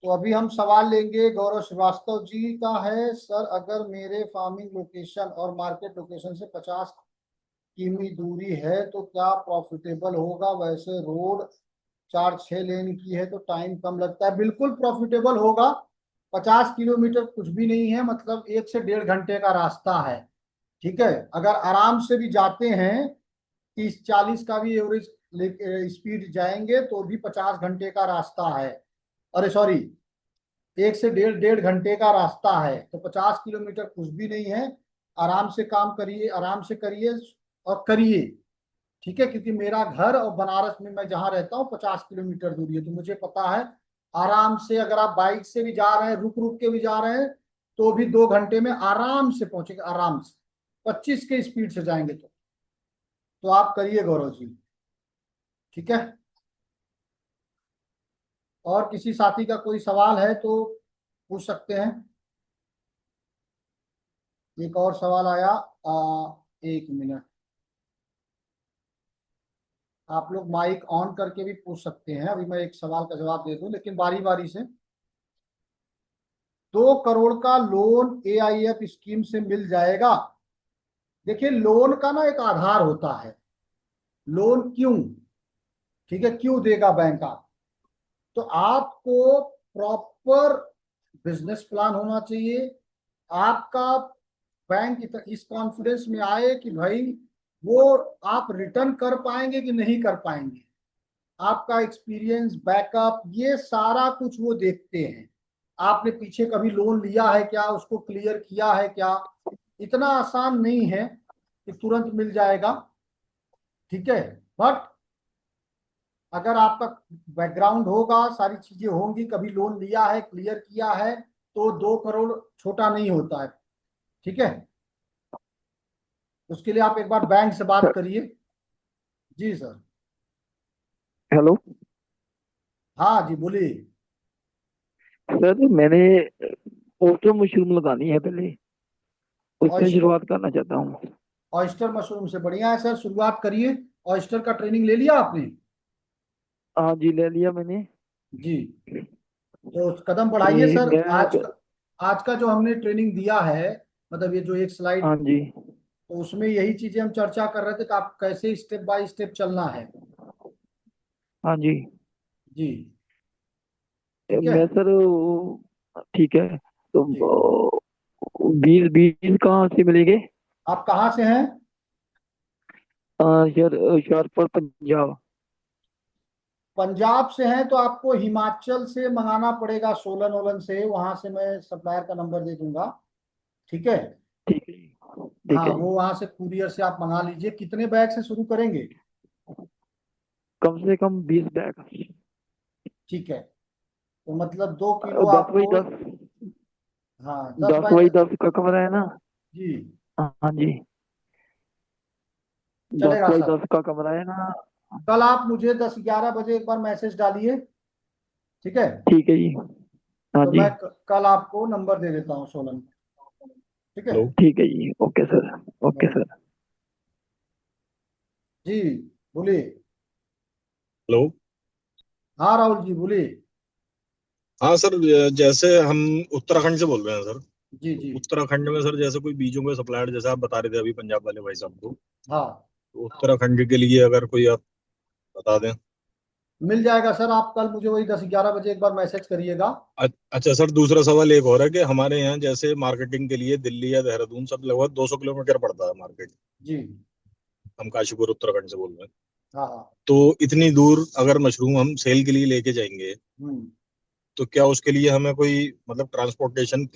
तो अभी हम सवाल लेंगे गौरव श्रीवास्तव जी का है। सर, अगर मेरे फार्मिंग लोकेशन और मार्केट लोकेशन से 50 किमी दूरी है तो क्या प्रॉफिटेबल होगा? वैसे रोड 4-6 लेन की है तो टाइम कम लगता है। बिल्कुल प्रॉफिटेबल होगा। 50 किलोमीटर कुछ भी नहीं है, मतलब 1 से 1.5 घंटे का रास्ता है। ठीक है, अगर आराम से भी जाते हैं, 30-40 का भी एवरेज स्पीड जाएंगे तो भी 50 घंटे का रास्ता है। अरे सॉरी, 1 से 1.5 घंटे का रास्ता है, तो 50 किलोमीटर कुछ भी नहीं है। आराम से काम करिए, आराम से करिए और करिए। ठीक है, क्योंकि मेरा घर और बनारस में मैं जहाँ रहता हूँ 50 किलोमीटर दूरी है, तो मुझे पता है। आराम से अगर आप बाइक से भी जा रहे हैं, रुक रुक के भी जा रहे हैं, तो भी 2 घंटे में आराम से पहुंचेंगे, आराम से। 25 के स्पीड से जाएंगे तो आप करिए गौरव जी। ठीक है, और किसी साथी का कोई सवाल है तो पूछ सकते हैं। एक और सवाल आया। 1 मिनट, आप लोग माइक ऑन करके भी पूछ सकते हैं। अभी मैं एक सवाल का जवाब दे दूं, लेकिन बारी बारी से। 2 करोड़ का लोन AIF स्कीम से मिल जाएगा? देखिए, लोन का ना एक आधार होता है। लोन क्यों? ठीक है, क्यों देगा बैंक आप? तो आपको प्रॉपर बिजनेस प्लान होना चाहिए। आपका बैंक इस कॉन्फिडेंस में आए कि भाई वो आप रिटर्न कर पाएंगे कि नहीं कर पाएंगे। आपका एक्सपीरियंस, बैकअप, ये सारा कुछ वो देखते हैं। आपने पीछे कभी लोन लिया है क्या, उसको क्लियर किया है क्या? इतना आसान नहीं है कि तुरंत मिल जाएगा। ठीक है, बट अगर आपका बैकग्राउंड होगा, सारी चीजें होंगी, कभी लोन लिया है, क्लियर किया है, तो 2 करोड़ छोटा नहीं होता है। ठीक है, उसके लिए आप एक बार बैंक से बात करिए। जी सर। हेलो हाँ जी, बोलिए। सर, मैंने ऑस्टर मशरूम लगानी है पहले, उससे शुरुआत करना चाहता हूँ। ऑयस्टर मशरूम से बढ़िया है सर, शुरुआत करिए। ऑयस्टर का ट्रेनिंग ले लिया आपने? हाँ जी, ले लिया मैंने। जी, तो कदम बढ़ाइए कि सर। मैं आज का जो हमने ट्रेनिंग दिया है, मतलब ये जो एक स्लाइड, हाँ जी। तो उसमें यही चीजें हम चर्चा कर रहे थे कि आप कैसे स्टेप बाय स्टेप चलना है। हाँ जी। जी, ठीक है। मैं सर ठीक है। तो जी, बीज बीज कहाँ से मिलेंगे? आप कहाँ से हैं? सर, हुशियारपुर पंजाब। पंजाब से हैं तो आपको हिमाचल से मंगाना पड़ेगा, सोलन वोलन से। वहां से मैं सप्लायर का नंबर दे दूंगा। ठीक है। ठीक है जी। ठीक हाँ, है वो जी। वहां से कुरियर से आप मंगा लीजिए। कितने बैग से शुरू करेंगे? कम से कम 20 बैग। ठीक है, तो मतलब 2 किलो 10 बाई आपको। 10। हाँ, दस दस बाय बाई दस का कमरा है ना? जी, हाँ जी। दस चलेगा बाई सर। दस का कमरा है ना? कल आप मुझे 10-11 बजे एक बार मैसेज डालिए। ठीक है, ठीक है जी। हाँ तो जी। मैं कल आपको नंबर दे देता हूँ सोलन का। ठीक है। हेलो। ठीक है जी। Okay sir. Okay okay. Sir. जी, बोलिए। हेलो। हाँ राहुल जी, बोलिए। हाँ सर, जैसे हम उत्तराखंड से बोल रहे हैं सर। जी तो जी। उत्तराखंड में सर जैसे कोई बीजों के सप्लायर, जैसे आप बता रहे थे अभी पंजाब वाले भाई साहब को, हाँ, तो उत्तराखंड के लिए अगर कोई आप बता दें। मिल जाएगा सर। आप कल मुझे वही 10-11 बजे एक बार मैसेज करिएगा। अच्छा सर, दूसरा सवाल एक और है कि हमारे यहाँ जैसे मार्केटिंग के लिए दिल्ली या देहरादून सब लगभग 200 किलोमीटर पड़ता है मार्केट। जी। हम काशीपुर उत्तराखंड से बोल रहे हैं। हाँ हाँ। तो इतनी दूर अगर मशरूम हम सेल के लिए लेके जाएंगे, हम्म। तो क्या उसके लिए हमें कोई मतलब ट्रांसपोर्टेशन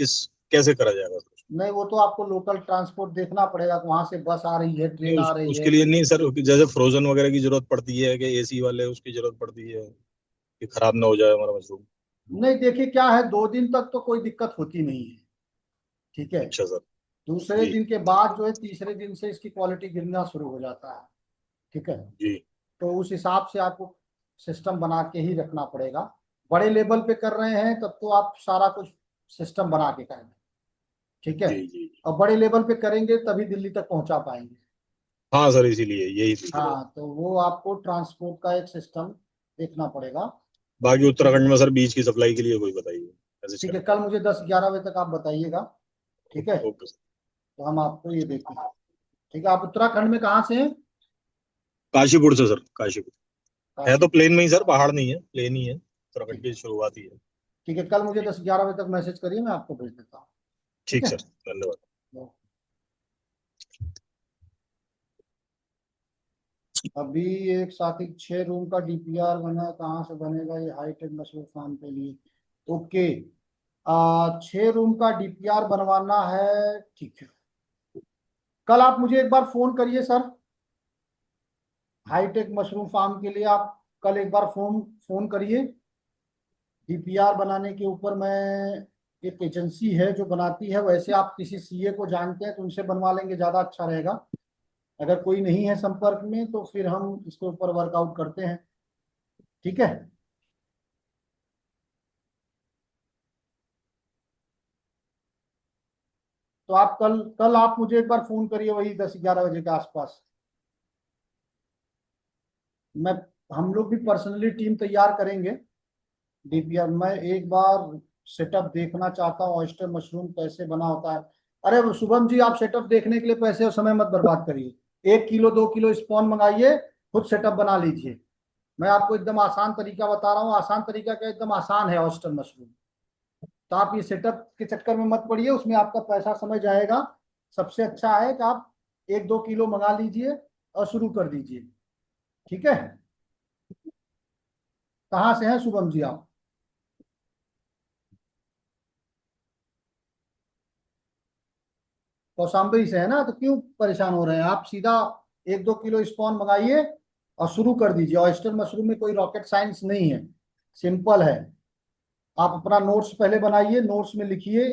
कैसे करा जाएगा सर? नहीं, वो तो आपको लोकल ट्रांसपोर्ट देखना पड़ेगा कि वहां से बस आ रही है, नहीं, ट्रेन आ रही है। उसके लिए नहीं सर, जैसे फ्रोजन वगैरह की जरूरत पड़ती है कि एसी वाले उसकी जरूरत पड़ती है कि खराब ना हो जाए हमारा मशरूम? नहीं, देखिए क्या है, 2 दिन तक तो कोई दिक्कत होती नहीं है। ठीक है। अच्छा सर। दूसरे जी दिन के बाद जो है, तीसरे दिन से इसकी क्वालिटी गिरना शुरू हो जाता है। ठीक है, जी तो उस हिसाब से आपको सिस्टम बना के ही रखना पड़ेगा। बड़े लेवल पे कर रहे हैं तब तो आप सारा कुछ सिस्टम बना के करेंगे। ठीक है, जी जी जी। और बड़े लेवल पे करेंगे तभी दिल्ली तक पहुंचा पाएंगे। हाँ सर, इसीलिए यही पूछ रहे थे। हाँ, तो वो आपको ट्रांसपोर्ट का एक सिस्टम देखना पड़ेगा। बाकी उत्तराखंड में सर बीज की सप्लाई के लिए कोई बताइए ऐसे ठीक है, चलेगा। कल मुझे 10-11 बजे तक आप बताइएगा। ठीक है, ओके सर। तो हम आपको ये देखेंगे। ठीक है, आप उत्तराखंड में कहाँ से हैं? काशीपुर से सर, काशीपुर। है तो काशीपुर प्लेन से। में ही सर, पहाड़ नहीं है, प्लेन ही है, उत्तराखंड ठीक की है। शुरुआत ही है। ठीक है, कल मुझे 10-11 बजे तक मैसेज करिए, मैं आपको भेज देता हूँ। ठीक ठीक है। सर, धन्यवाद। अभी एक साथी 6 रूम का डीपीआर बना है, कहाँ से बनेगा ये? हाईटेक मशरूम फार्म के लिए। ओके। 6 रूम का डीपीआर बनवाना है, ठीक है। कल आप मुझे एक बार फोन करिए सर, हाईटेक मशरूम फार्म के लिए आप कल एक बार फोन फोन करिए। डीपीआर बनाने के ऊपर मैं, एक एजेंसी है जो बनाती है, वैसे आप किसी सीए को जानते हैं तो उनसे बनवा लेंगे, ज्यादा अच्छा रहेगा। अगर कोई नहीं है संपर्क में तो फिर हम इसके ऊपर वर्कआउट करते हैं। ठीक है। तो आप कल कल आप मुझे एक बार फोन करिए, वही 10-11 बजे के आसपास। मैं हम लोग भी पर्सनली टीम तैयार करेंगे। डीपीआर मैं एक बार सेटअप देखना चाहता हूँ, ऑयस्टर मशरूम कैसे बना होता है। अरे वो शुभम जी, आप सेटअप देखने के लिए पैसे और समय मत बर्बाद करिए। 1 किलो 2 किलो स्पॉन मंगाइए, खुद सेटअप बना लीजिए। मैं आपको एकदम आसान तरीका बता रहा हूँ, आसान तरीका क्या, एकदम आसान है ऑयस्टर मशरूम। तो आप ये सेटअप के चक्कर में मत पड़िए, उसमें आपका पैसा समय जाएगा। सबसे अच्छा है कि आप 1-2 किलो मंगा लीजिए और शुरू कर दीजिए। ठीक है। कहाँ से हैं शुभम जी आप? कौशाम्बी से है ना, तो क्यों परेशान हो रहे हैं आप? सीधा 1-2 किलो स्पॉन मंगाइए और शुरू कर दीजिए। ऑयस्टर मशरूम में कोई रॉकेट साइंस नहीं है, सिंपल है। आप अपना नोट्स पहले बनाइए, नोट्स में लिखिए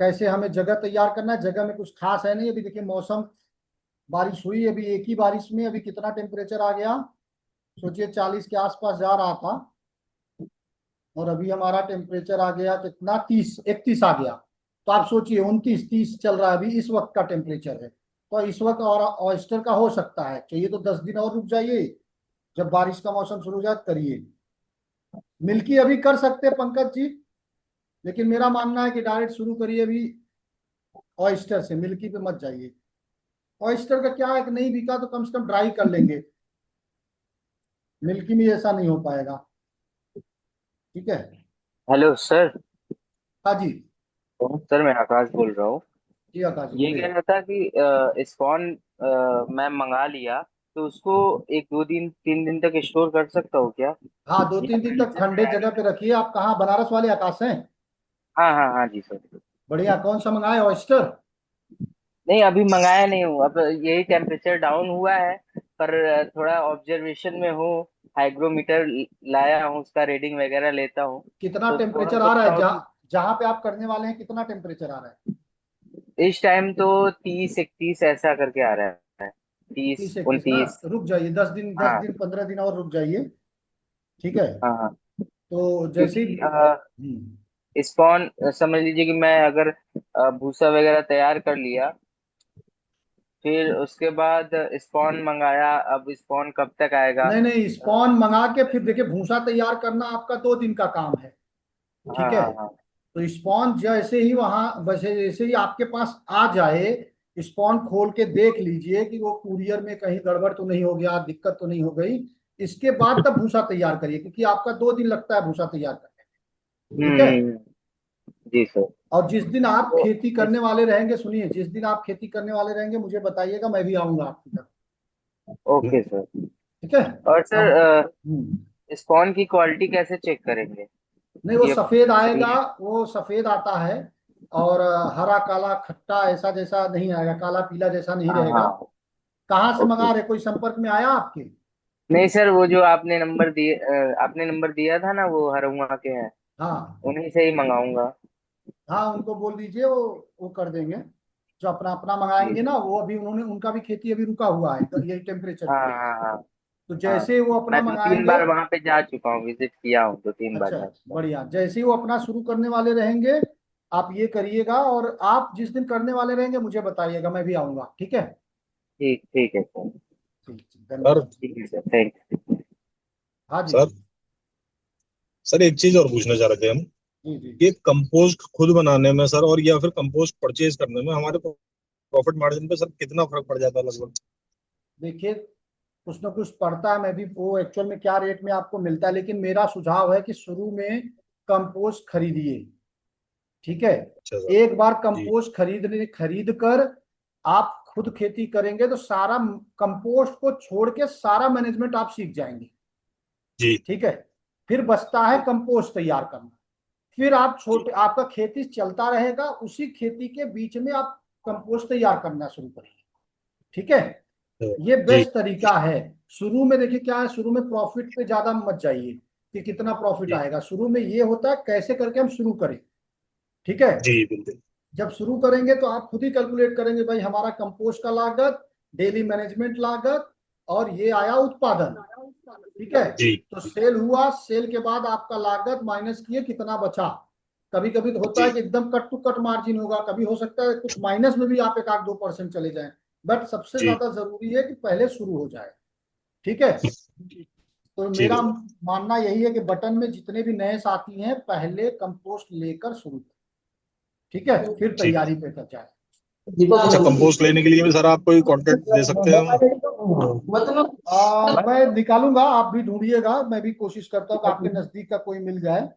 कैसे हमें जगह तैयार करना है। जगह में कुछ खास है नहीं, अभी देखिए मौसम, बारिश हुई अभी, एक ही बारिश में अभी कितना टेम्परेचर आ गया, सोचिए 40 के आसपास जा रहा था, और अभी हमारा टेम्परेचर आ गया कितना, 30 31 आ गया। तो आप सोचिए 29 30 चल रहा है अभी इस वक्त का टेम्परेचर है। तो इस वक्त और ऑयस्टर का हो सकता है, चाहिए तो 10 दिन और रुक जाइए, जब बारिश का मौसम शुरू हो जाए करिए। मिल्की अभी कर सकते हैं पंकज जी, लेकिन मेरा मानना है कि डायरेक्ट शुरू करिए अभी ऑयस्टर से, मिल्की पे मत जाइए। ऑयस्टर का क्या है कि नहीं बिका तो कम से कम ड्राई कर लेंगे, मिल्की में ऐसा नहीं हो पाएगा। ठीक है। Hello sir. हाँ जी। सर मैं आकाश बोल रहा हूँ। जी आकाश जी ये कह बोलिए। रहा था कि स्पॉन मैं मंगा लिया तो उसको 1 2 दिन 3 दिन तक स्टोर कर सकता हूँ क्या? हाँ, दो या तीन दिन तक फ्रीजर में ठंडे जगह पे डालूं? रखिए। आप कहाँ, बनारस वाले आकाश हैं? हाँ हाँ हाँ जी सर। बढ़िया, कौन सा मंगाए ऑयस्टर? नहीं अभी मंगाया नहीं हूँ, अब यही टेम्परेचर डाउन हुआ है पर थोड़ा ऑब्जर्वेशन में हूँ। हाइग्रोमीटर लाया हूँ, उसका रीडिंग वगैरह लेता हूँ। कितना तो थोड़ा टेम्परेचर आ रहा सोचता है हूँ कि जहाँ जहाँ पे आप करने वाले हैं, कितना टेम्परेचर आ रहा है? इस टाइम तो 30 31 ऐसा करके आ रहा है। तीस 30 31 ना? 29 रुक जाइए 10 दिन, दस हाँ दिन 15 दिन और रुक जाइए। ठीक है। हाँ हाँ। तो जैसे ही क्योंकि हम्म, स्पॉन समझ लीजिए कि मैं अगर भूसा वगैरह तैयार कर लिया, फिर उसके बाद स्पॉन मंगाया, अब स्पॉन कब तक आएगा? नहीं नहीं, स्पॉन मंगा के फिर देखिए भूसा तैयार करना आपका 2 दिन का काम है। हाँ ठीक है। हाँ हाँ। तो स्पॉन जैसे ही वहां, वैसे जैसे ही आपके पास आ जाए, स्पॉन खोल के देख लीजिए कि वो कुरियर में कहीं गड़बड़ तो नहीं हो गया, दिक्कत तो नहीं हो गई। इसके बाद तब भूसा तैयार करिए, क्योंकि आपका 2 दिन लगता है भूसा तैयार करने में। ठीक है। हम्म। जी सर। और जिस दिन आप तो खेती करने इस वाले रहेंगे, सुनिए, जिस दिन आप खेती करने वाले रहेंगे मुझे बताइएगा, मैं भी आऊंगा आपकी तरफ। Okay sir. ठीक है। और अब सर हम्म, स्पॉन की क्वालिटी कैसे चेक करेंगे नहीं, वो कि अब सफेद सही आएगा, है? वो सफेद आता है। और हरा काला खट्टा ऐसा जैसा नहीं आएगा, काला पीला जैसा नहीं हाँ रहेगा। हाँ। कहाँ से ओके। मंगा रहे, कोई संपर्क में आया आपके? नहीं सर, वो जो आपने नंबर दिया था ना, वो हरुआ के हैं, हाँ उन्हीं से ही मंगाऊंगा। हाँ, उनको बोल दीजिए, वो कर देंगे। जो अपना अपना जी मंगाएंगे ना, सर। वो अभी उन्होंने, उनका भी खेती अभी रुका हुआ है यही टेम्परेचर हाँ की वजह से। हाँ हाँ तो हाँ। जैसे वो अपना मैं 2 3 बार मंगाएंगे, वहां पे जा चुका हूँ, विजिट किया हूँ 2 3 बार अच्छा जा चुका हूँ। बढ़िया, जैसे ही वो अपना शुरू करने वाले रहेंगे, आप ये करिएगा। और आप जिस दिन करने वाले रहेंगे मुझे बताइएगा, मैं भी आऊंगा। ठीक है। ठीक ठीक है सर। ठीक ठीक, सर, धन्यवाद। ठीक है सर, थैंक हाँ जी। सर सर एक चीज और पूछना चाह रहे थे हम, जी जी। ये कंपोस्ट खुद बनाने में सर और या फिर कंपोस्ट परचेज करने में हमारे प्रॉफिट मार्जिन पे सर कितना फर्क पड़ जाता है लगभग? देखिए कुछ ना कुछ पड़ता है, मैं भी वो एक्चुअल में क्या रेट में आपको मिलता है, लेकिन मेरा सुझाव है कि शुरू में कंपोस्ट खरीदिए। ठीक है। अच्छा सर। एक बार जी कंपोस्ट खरीद कर आप खुद खेती करेंगे तो सारा कंपोस्ट को छोड़ के सारा मैनेजमेंट आप सीख जाएंगे। जी ठीक है। फिर बचता है कंपोस्ट तैयार करना। फिर आप छोटे, आपका खेती चलता रहेगा, उसी खेती के बीच में आप कंपोस्ट तैयार करना शुरू करेंगे। ठीक है। ये जी बेस्ट तरीका है। शुरू में देखिए क्या है, शुरू में प्रॉफिट पे ज्यादा मत जाइए कि कितना प्रॉफिट जी आएगा। शुरू में ये होता है कैसे करके हम शुरू करें। ठीक है। जी बिल्कुल। जब शुरू करेंगे तो आप खुद ही कैलकुलेट करेंगे, भाई हमारा कंपोस्ट का लागत, डेली मैनेजमेंट लागत, और ये आया उत्पादन। ठीक है। जी तो सेल हुआ, सेल के बाद आपका लागत माइनस किए कितना बचा। कभी कभी तो होता जी है कि एकदम कट टू कट मार्जिन होगा, कभी हो सकता है कुछ माइनस में भी आप 1-2% चले जाएं। बट सबसे जी ज्यादा जरूरी है कि पहले शुरू हो जाए। ठीक है। तो ठीक है मेरा सर। मानना यही है कि बटन में जितने भी नए साथी हैं पहले कंपोस्ट लेकर शुरू करें। ठीक है। फिर ठीक तैयारी है। पे कर जाए। अच्छा कंपोस्ट लेने के लिए भी सर आप कोई कांटेक्ट दे सकते हैं हमें? मैं निकालूंगा, आप भी ढूंढिएगा, मैं भी कोशिश करता हूँ कि आपके नजदीक का कोई मिल जाए।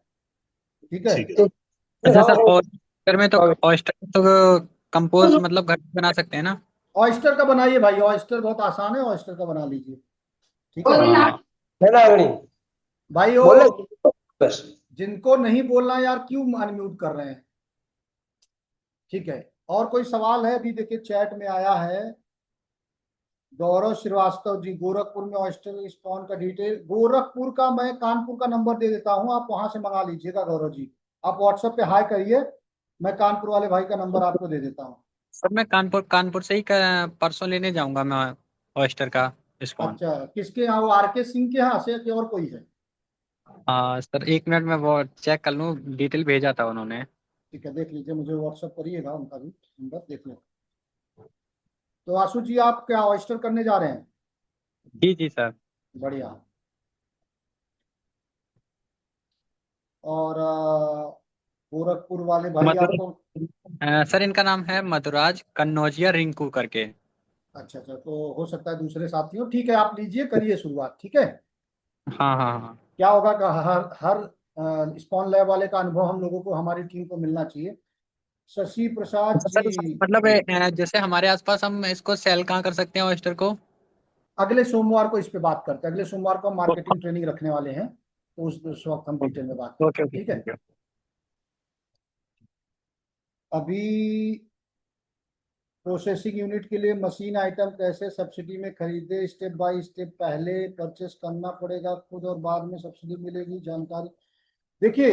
ठीक है। ठीक है सर। अच्छा सर, ऑयस्टर में तो ऑयस्टर तो कंपोज मतलब घर पे बना सकते हैं ना? ऑयस्टर का बनाइए भाई, ऑयस्टर बहुत आसान है, ऑयस्टर का बना लीजिए। ठीक है। हाँ। भाई वो बोल बस। जिनको नहीं बोलना यार क्यों अनम्यूट कर रहे हैं। ठीक है। और कोई सवाल है? अभी देखिए चैट में आया है, गौरव श्रीवास्तव जी, गोरखपुर में ऑयस्टर स्पॉन का डिटेल। गोरखपुर का मैं कानपुर का नंबर दे देता हूँ, आप वहां से मंगा लीजिएगा गौरव जी। आप व्हाट्सएप पे हाई करिए, मैं कानपुर वाले भाई का नंबर आपको दे देता हूँ। सर मैं कानपुर कानपुर से ही परसों लेने जाऊंगा मैं ऑयस्टर का स्पॉन। अच्छा, किसके यहाँ? वो आर के सिंह के यहाँ से कि और कोई है? हाँ सर, एक मिनट में वो चेक कर लूँ, डिटेल भेजा था उन्होंने। ठीक है, देख लीजिए, मुझे व्हाट्सएप करिएगा उनका भी नंबर, देख लें। तो आशु जी आप क्या ऑयस्टर करने जा रहे हैं? जी जी सर। बढ़िया। और गोरखपुर वाले भाई मधुर आपको? सर इनका नाम है मधुराज कन्नौजिया रिंकू करके। अच्छा अच्छा, तो हो सकता है दूसरे साथी हो। ठीक है, आप लीजिए, करिए शुरुआत। ठीक है। हाँ हाँ हाँ। क्या होगा कि हर हर स्पॉन लैब वाले का अनुभव हम लोगों को, हमारी टीम को मिलना चाहिए। शशि प्रसाद सर जी, मतलब जैसे हमारे आसपास हम इसको सेल कहाँ कर सकते हैं ऑयस्टर को? अगले सोमवार को इस पे बात करते हैं। अगले सोमवार को हम मार्केटिंग ट्रेनिंग रखने वाले हैं, तो उस वक्त हम डिटेल में बात ओके करते हैं। ओके ठीक है। Thank you. अभी प्रोसेसिंग यूनिट के लिए मशीन आइटम कैसे सब्सिडी में खरीदे, स्टेप बाय स्टेप, पहले परचेस करना पड़ेगा खुद और बाद में सब्सिडी मिलेगी, जानकारी। देखिए,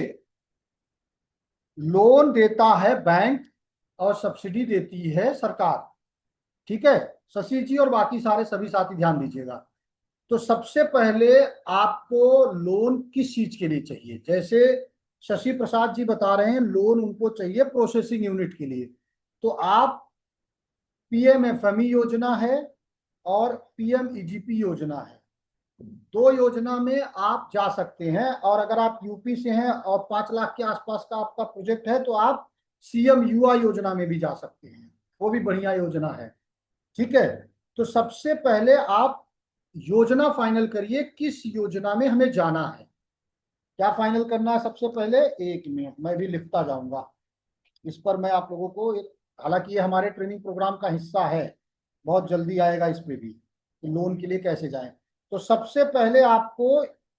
लोन देता है बैंक और सब्सिडी देती है सरकार। ठीक है। शशि जी और बाकी सारे सभी साथी ध्यान दीजिएगा। तो सबसे पहले आपको लोन किस चीज के लिए चाहिए? जैसे शशि प्रसाद जी बता रहे हैं, लोन उनको चाहिए प्रोसेसिंग यूनिट के लिए। तो आप, पीएमएफएमई योजना है और पीएमईजीपी योजना है, दो योजना में आप जा सकते हैं। और अगर आप यूपी से हैं और 5 लाख के आसपास का आपका प्रोजेक्ट है तो आप सीएम युवा योजना में भी जा सकते हैं, वो भी बढ़िया योजना है। ठीक है। तो सबसे पहले आप योजना फाइनल करिए, किस योजना में हमें जाना है। क्या फाइनल करना है सबसे पहले? 1 मिनट, मैं भी लिखता जाऊंगा इस पर। मैं आप लोगों को एक, हालांकि ये हमारे ट्रेनिंग प्रोग्राम का हिस्सा है, बहुत जल्दी आएगा इस पे भी कि लोन के लिए कैसे जाएं। तो सबसे पहले आपको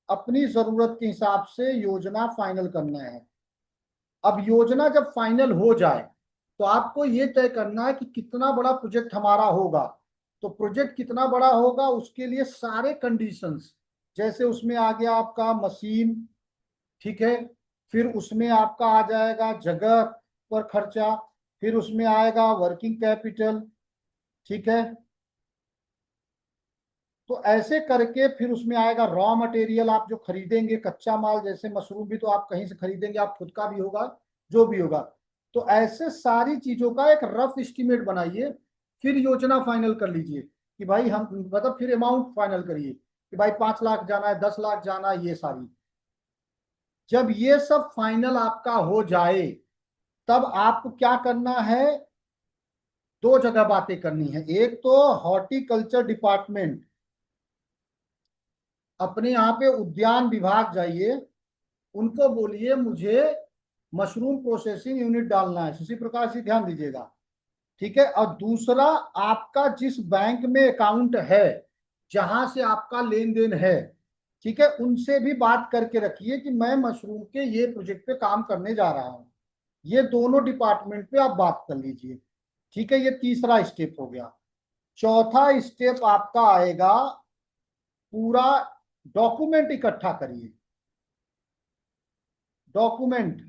अपनी जरूरत के हिसाब से योजना फाइनल करना है। अब योजना जब फाइनल हो जाए तो आपको ये तय करना है कि कितना बड़ा प्रोजेक्ट हमारा होगा। तो प्रोजेक्ट कितना बड़ा होगा उसके लिए सारे कंडीशंस, जैसे उसमें आ गया आपका मशीन। ठीक है। फिर उसमें आपका आ जाएगा जगह पर खर्चा, फिर उसमें आएगा वर्किंग कैपिटल। ठीक है। तो ऐसे करके फिर उसमें आएगा रॉ मटेरियल, आप जो खरीदेंगे कच्चा माल, जैसे मशरूम भी तो आप कहीं से खरीदेंगे, आप खुद का भी होगा, जो भी होगा। तो ऐसे सारी चीजों का एक रफ एस्टिमेट बनाइए, फिर योजना फाइनल कर लीजिए कि भाई हम, मतलब फिर अमाउंट फाइनल करिए कि भाई 5 लाख जाना है, 10 लाख जाना है, ये सारी। जब ये सब फाइनल आपका हो जाए तब आपको क्या करना है, दो जगह बातें करनी है। एक तो हॉर्टिकल्चर डिपार्टमेंट, अपने यहाँ पे उद्यान विभाग जाइए, उनको बोलिए मुझे मशरूम प्रोसेसिंग यूनिट डालना है। इसी प्रकार से ध्यान दीजिएगा, ठीक है। और दूसरा, आपका जिस बैंक में अकाउंट है, जहां से आपका लेन देन है, ठीक है, उनसे भी बात करके रखिए कि मैं मशरूम के ये प्रोजेक्ट पे काम करने जा रहा हूं। ये दोनों डिपार्टमेंट पे आप बात कर लीजिए, ठीक है। ये तीसरा स्टेप हो गया। चौथा स्टेप आपका आएगा, पूरा डॉक्यूमेंट इकट्ठा करिए। डॉक्यूमेंट,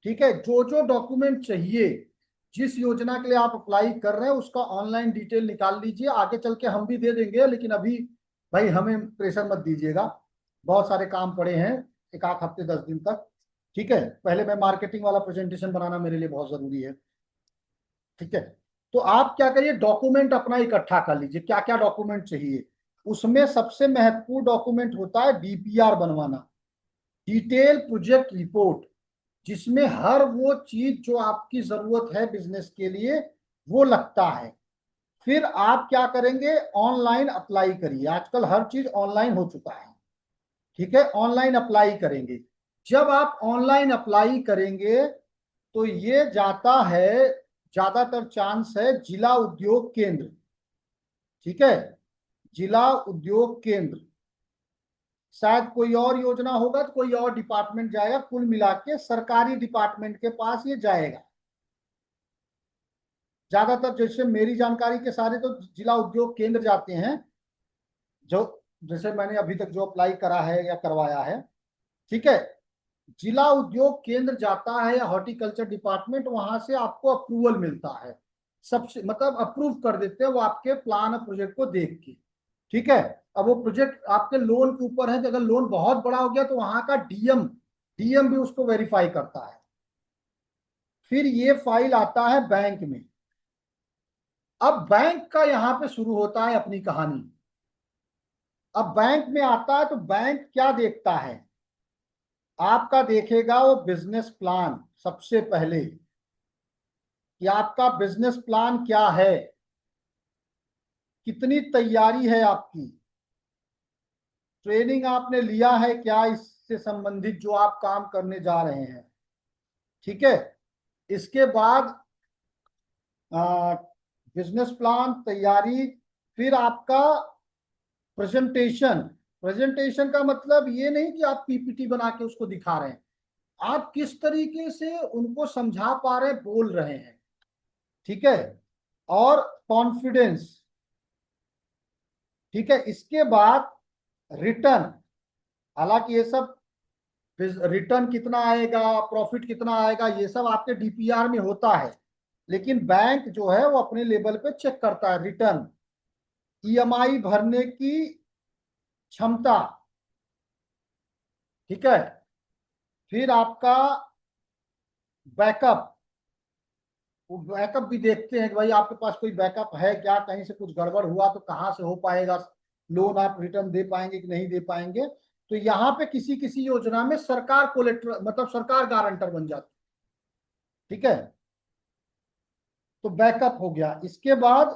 ठीक है, जो जो डॉक्यूमेंट चाहिए, जिस योजना के लिए आप अप्लाई कर रहे हैं उसका ऑनलाइन डिटेल निकाल लीजिए। आगे चल के हम भी दे देंगे, लेकिन अभी भाई हमें प्रेशर मत दीजिएगा, बहुत सारे काम पड़े हैं, एक आध हफ्ते 10 दिन तक, ठीक है। पहले मैं मार्केटिंग वाला प्रेजेंटेशन बनाना मेरे लिए बहुत जरूरी है, ठीक है। तो आप क्या करिए, डॉक्यूमेंट अपना इकट्ठा कर लीजिए, क्या क्या डॉक्यूमेंट चाहिए। उसमें सबसे महत्वपूर्ण डॉक्यूमेंट होता है डीपीआर बनवाना, डिटेल प्रोजेक्ट रिपोर्ट, जिसमें हर वो चीज जो आपकी जरूरत है बिजनेस के लिए वो लगता है। फिर आप क्या करेंगे, ऑनलाइन अप्लाई करिए। आजकल हर चीज ऑनलाइन हो चुका है, ठीक है। ऑनलाइन अप्लाई करेंगे। जब आप ऑनलाइन अप्लाई करेंगे तो ये जाता है, ज्यादातर चांस है जिला उद्योग केंद्र, ठीक है, जिला उद्योग केंद्र। शायद कोई और योजना होगा तो कोई और डिपार्टमेंट जाएगा, कुल मिला के सरकारी डिपार्टमेंट के पास ये जाएगा ज्यादातर। जैसे मेरी जानकारी के सारे तो जिला उद्योग केंद्र जाते हैं, जो जैसे मैंने अभी तक जो अप्लाई करा है या करवाया है, ठीक है। जिला उद्योग केंद्र जाता है या हॉर्टिकल्चर डिपार्टमेंट, वहां से आपको अप्रूवल मिलता है, सबसे मतलब अप्रूव कर देते हैं वो आपके प्लान और प्रोजेक्ट को देख के, ठीक है। अब वो प्रोजेक्ट आपके लोन के ऊपर है कि अगर लोन बहुत बड़ा हो गया तो वहां का डीएम डीएम भी उसको वेरीफाई करता है। फिर ये फाइल आता है बैंक में। अब बैंक का यहां पे शुरू होता है अपनी कहानी। अब बैंक में आता है तो बैंक क्या देखता है, आपका देखेगा वो बिजनेस प्लान सबसे पहले, कि आपका बिजनेस प्लान क्या है, कितनी तैयारी है आपकी, ट्रेनिंग आपने लिया है क्या इससे संबंधित जो आप काम करने जा रहे हैं, ठीक है। इसके बाद बिजनेस प्लान, तैयारी, फिर आपका प्रेजेंटेशन। प्रेजेंटेशन का मतलब ये नहीं कि आप पीपीटी बना के उसको दिखा रहे हैं, आप किस तरीके से उनको समझा पा रहे हैं, बोल रहे हैं, ठीक है। और कॉन्फिडेंस, ठीक है। इसके बाद रिटर्न, हालांकि ये सब रिटर्न कितना आएगा, प्रॉफिट कितना आएगा, ये सब आपके डीपीआर में होता है, लेकिन बैंक जो है वो अपने लेवल पे चेक करता है रिटर्न, ईएमआई भरने की क्षमता, ठीक है। फिर आपका बैकअप, वो बैकअप भी देखते हैं कि भाई आपके पास कोई बैकअप है क्या, कहीं से कुछ गड़बड़ हुआ तो कहाँ से हो पाएगा लोन, आप रिटर्न दे पाएंगे कि नहीं दे पाएंगे। तो यहाँ पे किसी किसी योजना में सरकार कोलेटर मतलब सरकार गारंटर बन जाती, ठीक है। तो बैकअप हो गया। इसके बाद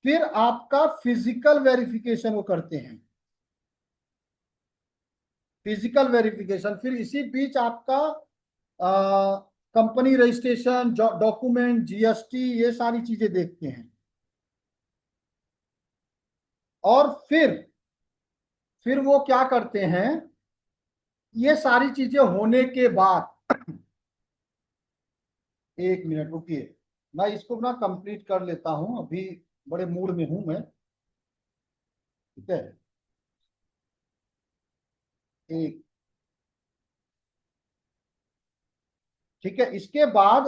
फिर आपका फिजिकल वेरिफिकेशन वो करते हैं, फिजिकल वेरिफिकेशन। फिर इसी बीच आपका कंपनी रजिस्ट्रेशन, डॉक्यूमेंट, जीएसटी, ये सारी चीजें देखते हैं। और फिर वो क्या करते हैं, ये सारी चीजें होने के बाद, एक मिनट रुकिए, मैं इसको ना कंप्लीट कर लेता हूं, अभी बड़े मूड में हूं मैं, ठीक है। एक, ठीक है। इसके बाद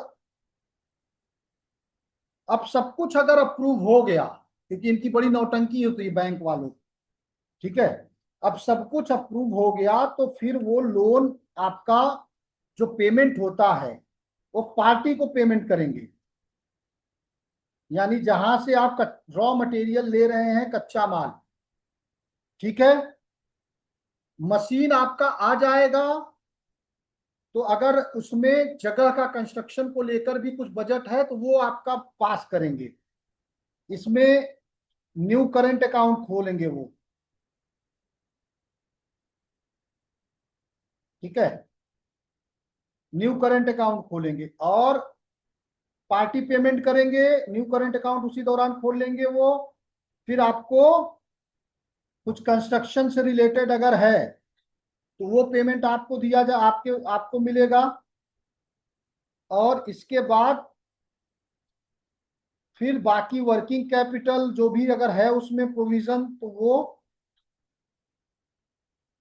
अब सब कुछ अगर अप्रूव हो गया, क्योंकि इनकी बड़ी नौटंकी होती है बैंक वालों, ठीक है। अब सब कुछ अप्रूव हो गया तो फिर वो लोन आपका जो पेमेंट होता है वो पार्टी को पेमेंट करेंगे, यानी जहां से आप रॉ मटेरियल ले रहे हैं, कच्चा माल, ठीक है। मशीन आपका आ जाएगा, तो अगर उसमें जगह का कंस्ट्रक्शन को लेकर भी कुछ बजट है तो वो आपका पास करेंगे। इसमें न्यू करंट अकाउंट खोलेंगे वो, ठीक है, न्यू करंट अकाउंट खोलेंगे और पार्टी पेमेंट करेंगे, न्यू करंट अकाउंट उसी दौरान खोल लेंगे वो। फिर आपको कुछ कंस्ट्रक्शन से रिलेटेड अगर है तो वो पेमेंट आपको दिया जा आपके आपको मिलेगा। और इसके बाद फिर बाकी वर्किंग कैपिटल जो भी अगर है उसमें प्रोविजन तो वो,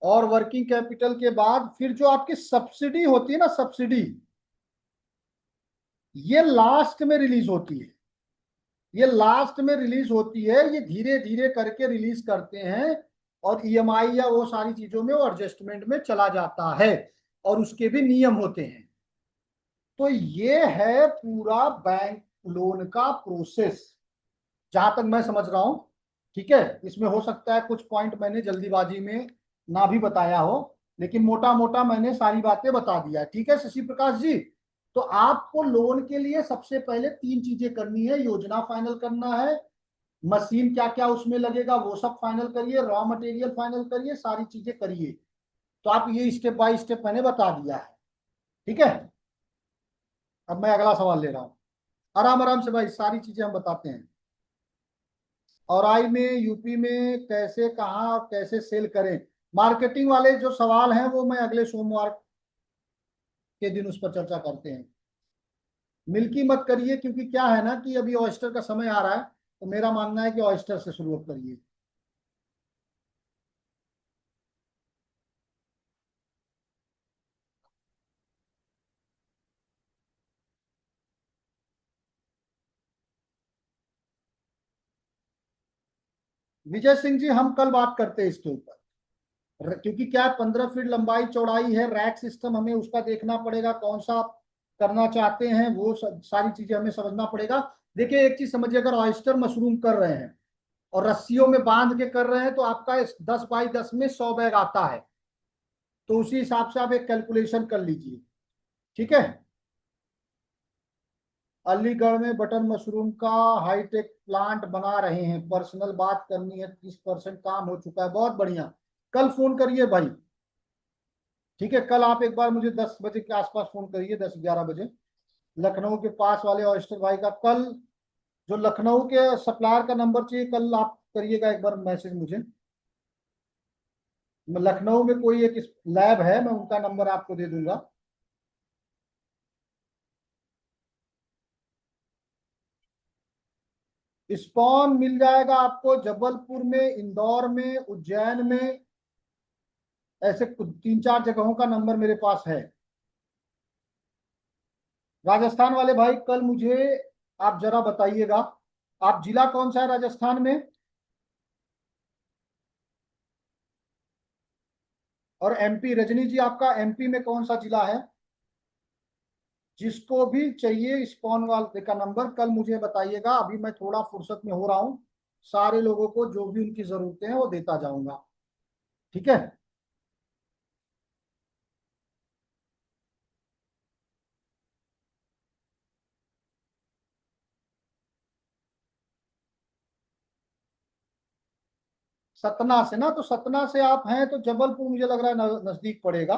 और वर्किंग कैपिटल के बाद फिर जो आपकी सब्सिडी होती है ना, सब्सिडी ये लास्ट में रिलीज होती है, ये लास्ट में रिलीज होती है, ये धीरे धीरे करके रिलीज करते हैं और ईएमआई या वो सारी चीजों में वो एडजस्टमेंट में चला जाता है और उसके भी नियम होते हैं। तो ये है पूरा बैंक लोन का प्रोसेस जहां तक मैं समझ रहा हूं, ठीक है। इसमें हो सकता है कुछ पॉइंट मैंने जल्दीबाजी में ना भी बताया हो, लेकिन मोटा मोटा मैंने सारी बातें बता दिया, ठीक है शशि प्रकाश जी। तो आपको लोन के लिए सबसे पहले 3 चीजें करनी है, योजना फाइनल करना है, मशीन क्या क्या उसमें लगेगा वो सब फाइनल करिए, रॉ मटेरियल फाइनल करिए, सारी चीजें करिए। तो आप ये स्टेप बाय स्टेप मैंने बता दिया है, ठीक है। अब मैं अगला सवाल ले रहा हूं, आराम आराम से भाई, सारी चीजें हम बताते हैं। और आई में यूपी में कैसे कहाँ कैसे सेल करें, मार्केटिंग वाले जो सवाल हैं वो मैं अगले सोमवार के दिन उस पर चर्चा करते हैं। मिल्की मत करिए, क्योंकि क्या है ना कि अभी ऑयस्टर का समय आ रहा है, तो मेरा मानना है कि ऑयस्टर से शुरुआत करिए। विजय सिंह जी, हम कल बात करते हैं इसके ऊपर, क्योंकि क्या 15 फीट लंबाई चौड़ाई है, रैक सिस्टम हमें उसका देखना पड़ेगा, कौन सा आप करना चाहते हैं वो सारी चीजें हमें समझना पड़ेगा। देखिए एक चीज समझिए, अगर ऑयस्टर मशरूम कर रहे हैं और रस्सियों में बांध के कर रहे हैं तो आपका 10 बाई 10 में 100 बैग आता है, तो उसी हिसाब से आप एक कैलकुलेशन कर लीजिए, ठीक है। अलीगढ़ में बटन मशरूम का हाईटेक प्लांट बना रहे हैं, पर्सनल बात करनी है, 30% काम हो चुका है, बहुत बढ़िया, कल फोन करिए भाई, ठीक है। कल आप एक बार मुझे 10 बजे के आसपास फोन करिए, 10-11 बजे। लखनऊ के पास वाले ऑयस्टर भाई का कल, जो लखनऊ के सप्लायर का नंबर चाहिए कल आप करिएगा एक बार मैसेज मुझे। लखनऊ में कोई एक लैब है, मैं उनका नंबर आपको दे दूंगा। स्पॉन मिल जाएगा आपको जबलपुर में, इंदौर में, उज्जैन में, ऐसे 3-4 जगहों का नंबर मेरे पास है। राजस्थान वाले भाई कल मुझे आप जरा बताइएगा, आप जिला कौन सा है राजस्थान में, और एमपी, रजनी जी आपका एमपी में कौन सा जिला है। जिसको भी चाहिए स्पॉन वाले का नंबर कल मुझे बताइएगा, अभी मैं थोड़ा फुर्सत में हो रहा हूँ, सारे लोगों को जो भी उनकी जरूरतें हैं वो देता जाऊंगा, ठीक है। सतना से ना, तो सतना से आप हैं तो जबलपुर मुझे लग रहा है नजदीक पड़ेगा।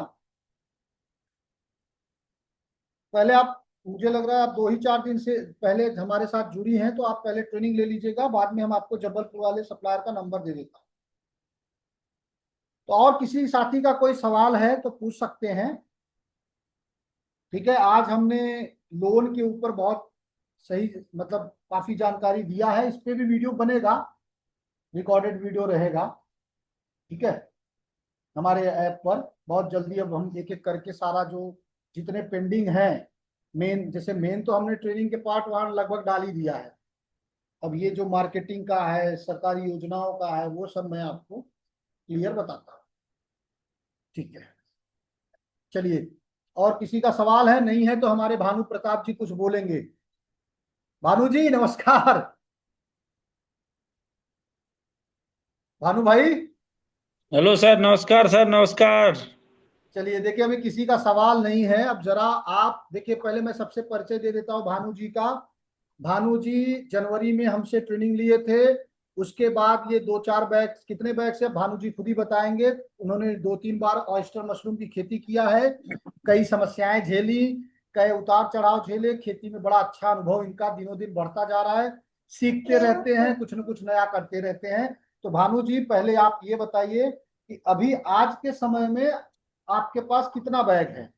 पहले आप, मुझे लग रहा है आप 2 ही 4 दिन से पहले हमारे साथ जुड़ी हैं, तो आप पहले ट्रेनिंग ले लीजिएगा, बाद में हम आपको जबलपुर वाले सप्लायर का नंबर दे देता हूं। तो और किसी साथी का कोई सवाल है तो पूछ सकते हैं, ठीक है। आज हमने लोन के ऊपर बहुत सही मतलब काफी जानकारी दिया है, इस पे भी वीडियो बनेगा, रिकॉर्डेड वीडियो रहेगा, ठीक है, हमारे ऐप पर बहुत जल्दी। अब हम एक एक करके सारा जो जितने पेंडिंग हैं, मेन जैसे मेन तो हमने ट्रेनिंग के पार्ट वहां लगभग डाल ही दिया है, अब ये जो मार्केटिंग का है, सरकारी योजनाओं का है, वो सब मैं आपको क्लियर बताता हूँ, ठीक है। चलिए, और किसी का सवाल है, नहीं है तो हमारे भानु प्रताप जी कुछ बोलेंगे। भानु जी नमस्कार, भानु भाई। हेलो सर, नमस्कार सर, नमस्कार। चलिए देखिए, अभी किसी का सवाल नहीं है। अब जरा आप देखिए, पहले मैं सबसे परिचय दे देता हूँ भानु जी का। भानु जी जनवरी में हमसे ट्रेनिंग लिए थे। उसके बाद ये 2-4 बैग, कितने बैग से भानु जी खुद ही बताएंगे। उन्होंने 2-3 बार ऑयस्टर मशरूम की खेती किया है। कई समस्याएं झेली, कई उतार चढ़ाव झेले। खेती में बड़ा अच्छा अनुभव इनका दिनों दिन बढ़ता जा रहा है। सीखते रहते हैं, कुछ न कुछ नया करते रहते हैं। तो भानु जी पहले आप ये बताइए कि अभी आज के समय में आपके पास कितना बैग है।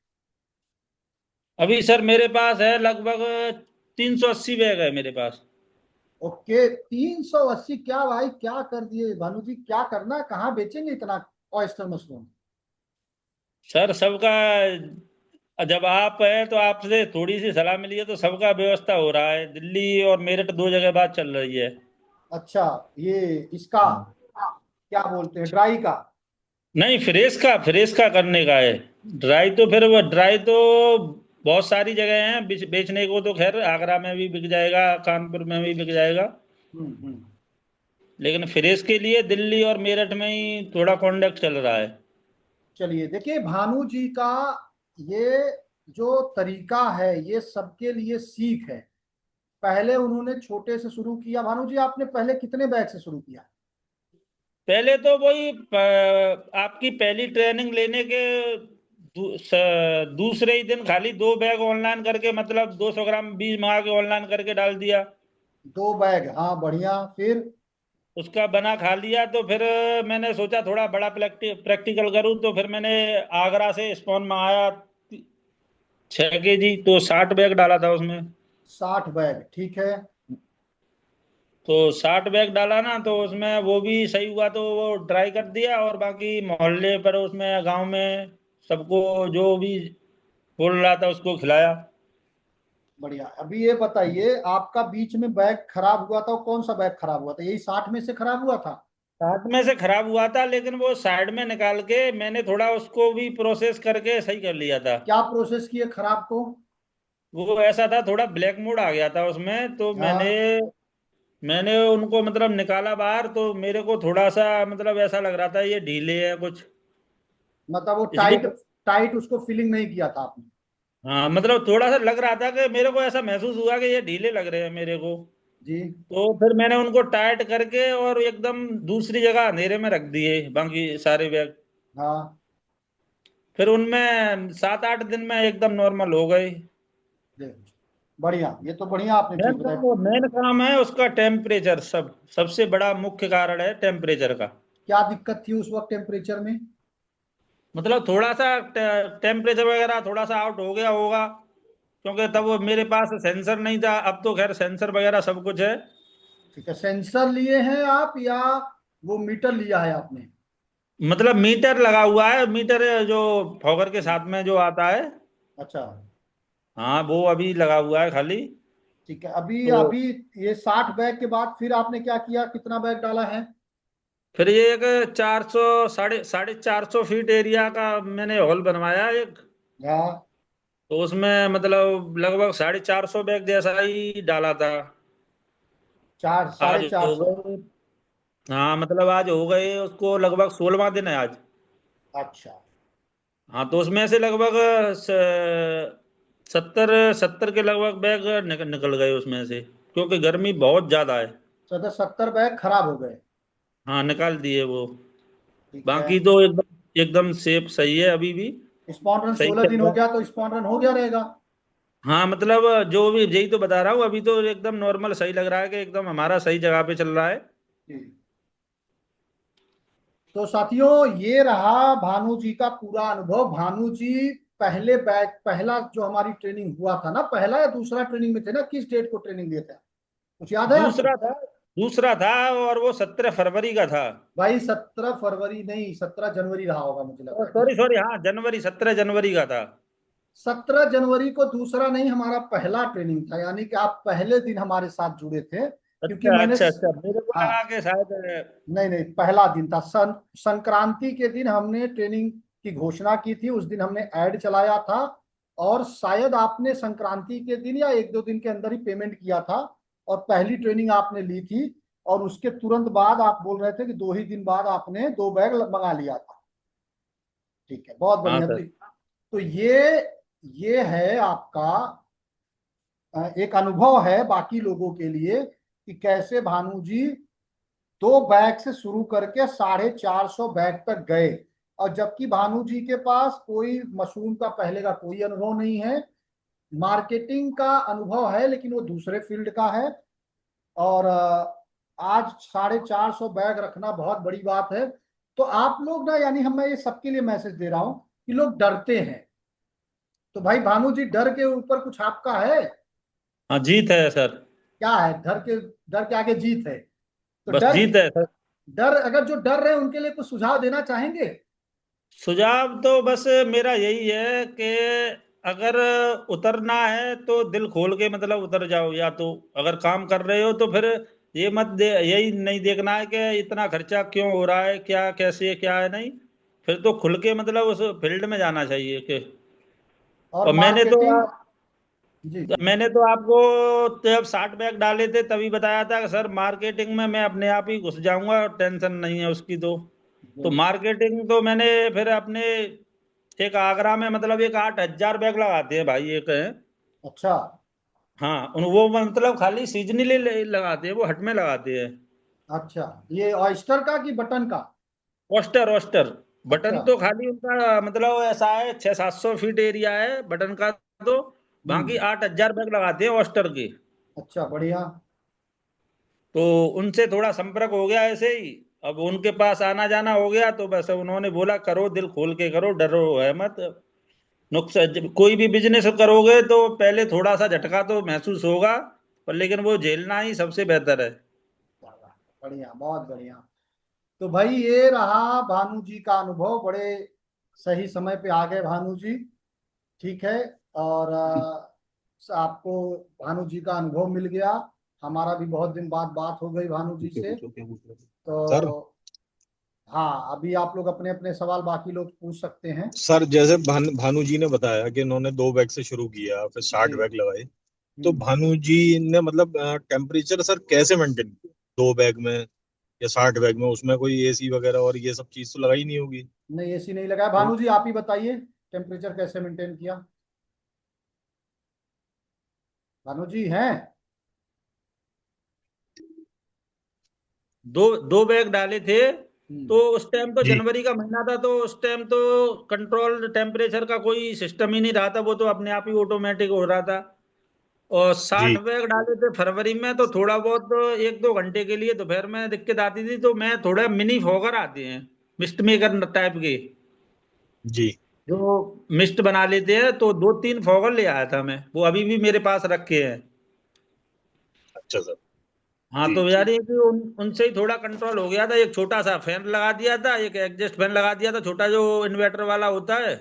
अभी सर मेरे पास है लगभग 380 बैग है मेरे पास। ओके, 380? क्या भाई, क्या कर दिए भानु जी, क्या करना है, कहाँ बेचेंगे इतना ऑयस्टर मशरूम। सर सबका, जब आप है तो आपसे थोड़ी सी सलाह मिली है तो सबका व्यवस्था हो रहा है। दिल्ली और मेरठ 2 जगह बात चल रही है। अच्छा, ये इसका क्या बोलते हैं, ड्राई का। नहीं, फ्रेश का करने का है। ड्राई तो फिर वो ड्राई तो बहुत सारी जगह हैं बेचने को। तो खैर आगरा में भी बिक जाएगा, कानपुर में भी बिक जाएगा। हम्म। लेकिन फ्रेश के लिए दिल्ली और मेरठ में ही थोड़ा कॉन्टेक्ट चल रहा है। चलिए देखिए, भानु जी का ये जो तरीका है ये सबके लिए सीख है। पहले उन्होंने छोटे से शुरू किया। भानु जी आपने पहले कितने बैग से शुरू किया। पहले तो वही आपकी पहली ट्रेनिंग लेने के दूसरे ही दिन खाली 2 बैग ऑनलाइन करके, मतलब 200 ग्राम बीज मंगा के ऑनलाइन करके डाल दिया। 2 बैग, हाँ बढ़िया। फिर उसका बना खा लिया। तो फिर मैंने सोचा थोड़ा बड़ा प्रैक्टिकल करूं। तो फिर मैंने आगरा से स्पॉन मंगाया 6 kg, तो 60 बैग डाला था उसमें। 60 बैग, ठीक है। तो 60 बैग डाला ना, तो उसमें वो भी सही हुआ तो वो ट्राई कर दिया। और बाकी मोहल्ले पर उसमें गांव में सबको जो भी बोल रहा था उसको खिलाया। बढ़िया। अभी ये बताइए, आपका बीच में बैग खराब हुआ था, वो कौन सा बैग खराब हुआ था, यही 60 में से खराब हुआ था। 60 में से खराब हुआ था, लेकिन वो साइड में निकाल के मैंने थोड़ा उसको भी प्रोसेस करके सही कर लिया था। क्या प्रोसेस किए खराब को। वो ऐसा था, थोड़ा ब्लैक मोड आ गया था उसमें। तो मैंने हाँ, मैंने उनको मतलब निकाला बाहर। तो मेरे को थोड़ा सा मतलब ऐसा लग रहा था ये ढीले है कुछ, मतलब वो टाइट, इसलिए। टाइट उसको फिलिंग नहीं किया था आपने। हाँ, मतलब थोड़ा सा लग रहा था कि मेरे को ऐसा महसूस हुआ कि ये ढीले लग रहे हैं मेरे को। जी। तो फिर मैंने उनको टाइट करके और एकदम दूसरी जगह अंधेरे में रख दिए बाकी सारे बैग। हाँ, फिर उनमें 7-8 दिन में एकदम नॉर्मल हो गए। देख, बढ़िया, ये तो बढ़िया आपने चीज बताई। मेन काम है उसका टेम्परेचर। सबसे बड़ा मुख्य कारण है टेम्परेचर का। क्या दिक्कत थी उस वक्त टेम्परेचर में। मतलब थोड़ा सा टेम्परेचर वगैरह थोड़ा सा आउट हो गया होगा, क्योंकि तब वो मेरे पास सेंसर नहीं था। अब तो खैर सेंसर वगैरह सब कुछ है। ठीक है, सेंसर लिए हैं आप या वो मीटर लिया है आपने। मतलब मीटर लगा हुआ है, मीटर जो फॉगर के साथ में जो आता है। अच्छा, हाँ, वो अभी लगा हुआ है खाली। ठीक है। अभी तो अभी ये 60 बैग के बाद फिर आपने क्या किया, कितना बैग डाला है। फिर ये एक 400 साढ़े साढ़े 400 फीट एरिया का मैंने हॉल बनवाया एक। हाँ, तो उसमें मतलब लगभग 450 बैग जैसा ही डाला था। चार साढ़े आज चार हो सौ गए। हाँ, मतलब आज हो गए उसको लगभग 16वां दिन है आज। अच्छा, हाँ, तो उसमें से लगभग 70 के लगभग बैग निकल गए उसमें से, क्योंकि गर्मी बहुत ज्यादा है। 70 बैग खराब हो गए। हाँ, निकाल दिए वो। ठीक है। बाकी तो एकदम एकदम सेफ सही है अभी भी। स्पॉन रन सही 16 दिन चल हो रहा गया, है। तो स्पॉन रन हो गया रहेगा। हाँ, मतलब जो भी यही तो बता रहा हूँ, अभी तो एकदम नॉर्मल सही लग रहा है कि एकदम हमारा सही जगह पे चल रहा है। जी। तो साथियों, ये रहा भानु जी का पूरा अनुभव। भानु जी पहले बैच, पहला जो हमारी ट्रेनिंग हुआ था ना, पहला या दूसरा ट्रेनिंग में थे ना, किस डेट को ट्रेनिंग दिए थे, कुछ याद है आपको। दूसरा था। दूसरा था, और वो 17 फरवरी का था। भाई 17 फरवरी नहीं, 17 जनवरी रहा होगा मुझे लगता है। सॉरी सॉरी, हाँ, जनवरी, 17 जनवरी का था। 17 जनवरी को दूसरा नहीं, हमारा पहला ट्रेनिंग था। यानी कि आप पहले दिन हमारे साथ जुड़े थे, क्योंकि अच्छा मैंने अच्छा अच्छा, मेरे को हाँ, लगा कि शायद नहीं नहीं, पहला दिन था। संक्रांति के दिन हमने ट्रेनिंग की घोषणा की थी, उस दिन हमने ऐड चलाया था। और शायद आपने संक्रांति के दिन या 1-2 दिन के अंदर ही पेमेंट किया था, और पहली ट्रेनिंग आपने ली थी। और उसके तुरंत बाद आप बोल रहे थे कि 2 ही दिन बाद आपने 2 बैग मंगा लिया था। ठीक है, बहुत हाँ बढ़िया। सर। तो ये है आपका एक अनुभव है बाकी लोगों के लिए कि कैसे भानु जी 2 बैग से शुरू करके 450 बैग तक गए। और जबकि भानु जी के पास कोई मशरूम का पहले का कोई अनुभव नहीं है, मार्केटिंग का अनुभव है लेकिन वो दूसरे फील्ड का है। और आज 450 बैग रखना बहुत बड़ी बात है। तो आप लोग ना, यानी हम, मैं ये सबके लिए मैसेज दे रहा हूं कि लोग डरते हैं। तो भाई भानु जी, डर के ऊपर कुछ आपका है? हाँ, जीत है सर। क्या है? डर के आगे जीत है। तो बस डर जीत है सर। डर अगर जो डर रहे हैं उनके लिए कुछ सुझाव देना चाहेंगे? सुझाव तो बस मेरा यही है कि अगर उतरना है तो दिल खोल के मतलब उतर जाओ, या तो अगर काम कर रहे हो तो फिर यही नहीं देखना है कि इतना खर्चा क्यों हो रहा है, क्या कैसे क्या है, नहीं। फिर तो खुल के मतलब उस फील्ड में जाना चाहिए कि। और और मार्केटिंग। जी जी। मैंने तो आपको जब 60 बैग डाले थे तभी बताया था कि सर मार्केटिंग में मैं अपने आप ही घुस जाऊंगा और टेंशन नहीं है उसकी। तो मार्केटिंग तो मैंने फिर अपने एक आगरा में मतलब एक 8,000 बैग लगाते हैं भाई, एक है। अच्छा हाँ, वो मतलब खाली सीजनली लगाते हैं, वो हट में लगाते हैं। अच्छा, ये ऑयस्टर का कि बटन का? Oyster oyster. अच्छा। बटन तो खाली उनका मतलब ऐसा है, 600-700 फीट एरिया है बटन का। तो बाकी हम्म। 8,000 बैग लगाते हैं ओस्टर के। अच्छा, बढ़िया। तो उनसे थोड़ा संपर्क हो गया ऐसे ही। अब उनके पास आना जाना हो गया तो बस उन्होंने बोला करो, दिल खोल के करो, डरो है मत। नुकसान जब कोई भी बिजनेस करोगे तो पहले थोड़ा सा झटका तो महसूस होगा, पर लेकिन वो झेलना ही सबसे बेहतर है। बढ़िया, बहुत बढ़िया। तो भाई ये रहा भानु जी का अनुभव। बड़े सही समय पे आ गए भानु जी। ठीक है। और आपको भानु जी का अनुभव मिल गया। हमारा भी बहुत दिन बाद बात हो गई भानु जी से। सर तो हाँ, अभी आप लोग अपने अपने सवाल बाकी लोग पूछ सकते हैं। सर जैसे भानु जी ने बताया कि इन्होंने 2 बैग से शुरू किया, फिर जी। 60 बैग लगाए। तो हम्म। भानु जी ने मतलब टेम्परेचर सर कैसे मेंटेन किया 2 बैग में या 60 बैग में? उसमें कोई एसी वगैरह और ये सब चीज तो लगाई नहीं होगी। नहीं, एसी नहीं लगाया। भानु जी आप ही बताइए, टेम्परेचर कैसे मेंटेन किया? भानु जी हैं? दो दो बैग डाले थे। तो हम्म। उस टाइम तो जी जनवरी का महीना था, तो उस टाइम तो कंट्रोल टेम्परेचर का कोई सिस्टम ही नहीं रहा था, वो तो अपने आप ही ऑटोमेटिक हो रहा था। और जी। 60 बैग डाले थे फरवरी में, तो थोड़ा बहुत 1-2 घंटे के लिए दोपहर में दिक्कत आती थी, तो मैं थोड़ा मिनी फॉगर आते हैं मिस्ट मेकर टाइप के, जी। जो मिस्ट बना लेते हैं, तो 2-3 फॉगर ले आया था मैं, वो अभी भी मेरे पास रखे हैं। अच्छा सर। हाँ, जी तो जी। यार ये कि उनसे ही थोड़ा कंट्रोल हो गया था। एक छोटा सा फैन लगा दिया था, एक एग्जस्ट फैन लगा दिया था, छोटा जो इन्वर्टर वाला होता है।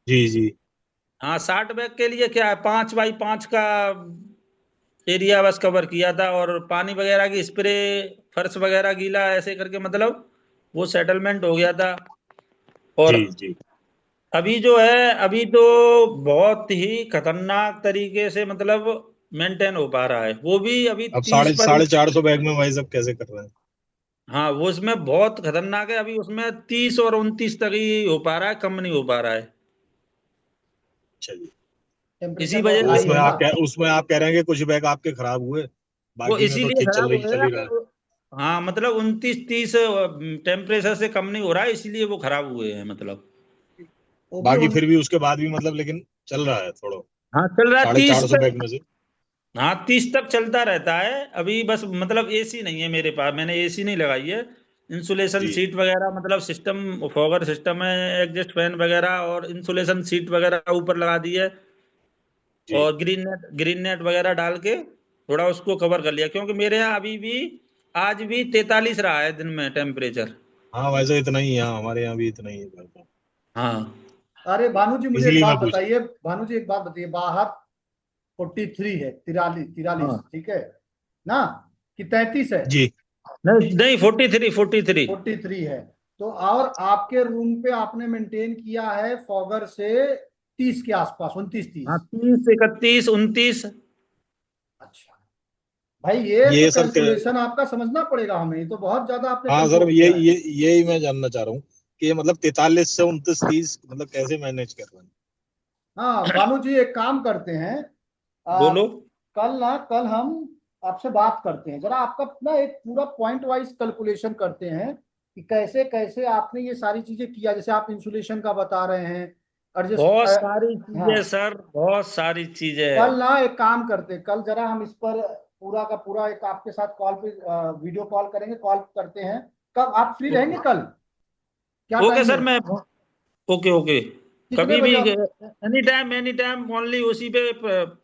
जी जी। हाँ, 60 बैग के लिए क्या है, 5x5 का एरिया बस कवर किया था, और पानी वगैरह की स्प्रे, फर्श वगैरह गीला ऐसे करके मतलब वो सेटलमेंट हो गया था। जी और जी। अभी जो है, अभी तो बहुत ही खतरनाक तरीके से मतलब मेंटेन हो पा रहा है, वो भी अभी अब 30 साढ़े पर। साढ़े 400 बैग में भाई साहब कैसे कर रहे हैं? हाँ, वो उसमें बहुत खतरनाक है, अभी उसमें 30 और 29 तक ही हो पा रहा है, कम नहीं हो पा रहा है। अच्छा जी। इसी टेम्परेचर बहुत वजह तो से हाई है ना? उसमें आप कह रहे हैं कि कुछ बैग आपके खराब हुए, वो बाकी में तो इसीलिए ठीक खराब हो चल गया ही रहा है। हाँ, मतलब 29-30 टेम्परेचर से कम नहीं हो रहा है, इसलिए वो खराब हुए हैं मतलब। वो भी बाकी उन। फिर भी उसके बाद भी मतलब लेकिन चल रहा है थोड़ा। हाँ, चल रहा है साढ़े 30 चार सौ तक। बैग में से। हाँ, 30 तक चलता रहता है अभी, बस मतलब एसी नहीं है मेरे पास, मैंने एसी नहीं लगाई है। इंसुलेशन जी सीट वगैरह मतलब सिस्टम, फॉगर सिस्टम है, एग्जस्ट फैन वगैरह और इंसुलेशन सीट वगैरह ऊपर लगा दी है। जी। और ग्रीन नेट वगैरह डाल के थोड़ा उसको कवर कर लिया, क्योंकि मेरे यहाँ अभी भी आज भी 43 रहा है दिन में टेम्परेचर। हाँ वैसे इतना ही है, हाँ, हमारे यहाँ भी इतना ही है भाई साहब। हाँ। अरे भानु जी, मुझे एक इसीलिए बात मैं पूछ रहा बताइए। भानु जी, एक बात बताइए, बाहर 43 है, 43, हाँ, ठीक है ना? कि 33 है? जी। नहीं नहीं, 43। 43 है। तो और आपके रूम पे आपने मेंटेन किया है फॉगर से 30 के आसपास, 29 हाँ, 30? 30, 31, 29। अच्छा। भाई ये तो ये सर कैलकुलेशन आपका समझना पड़ेगा हमें, ये तो बहुत ज्यादा आपने हाँ सर, कंट्रोल किया है। यही मैं जानना चाह रहा हूँ कि ये मतलब 43 से 29 30 मतलब कैसे मैनेज कर रहे हैं। हाँ भानु जी, एक काम करते हैं, आ, बोलो। कल हम आपसे बात करते हैं, जरा आपका ना एक पूरा पॉइंट वाइज कैलकुलेशन करते हैं कि कैसे कैसे आपने ये सारी चीजें किया, जैसे आप इंसुलेशन का बता रहे हैं, और जिस बहुत सारी हाँ, चीजें सर, बहुत सारी चीजें। कल ना एक काम करते हैं, कल जरा हम इस पर पूरा का पूरा एक आपके साथ कॉल पे वीडियो कॉल करेंगे, कॉल करते हैं। कब आप फ्री रहेंगे कल, क्या ओके टाइम सर, में, मैं ओके ओके। कितने कभी भी, बजे? एनी टाइम ओनली उसी पे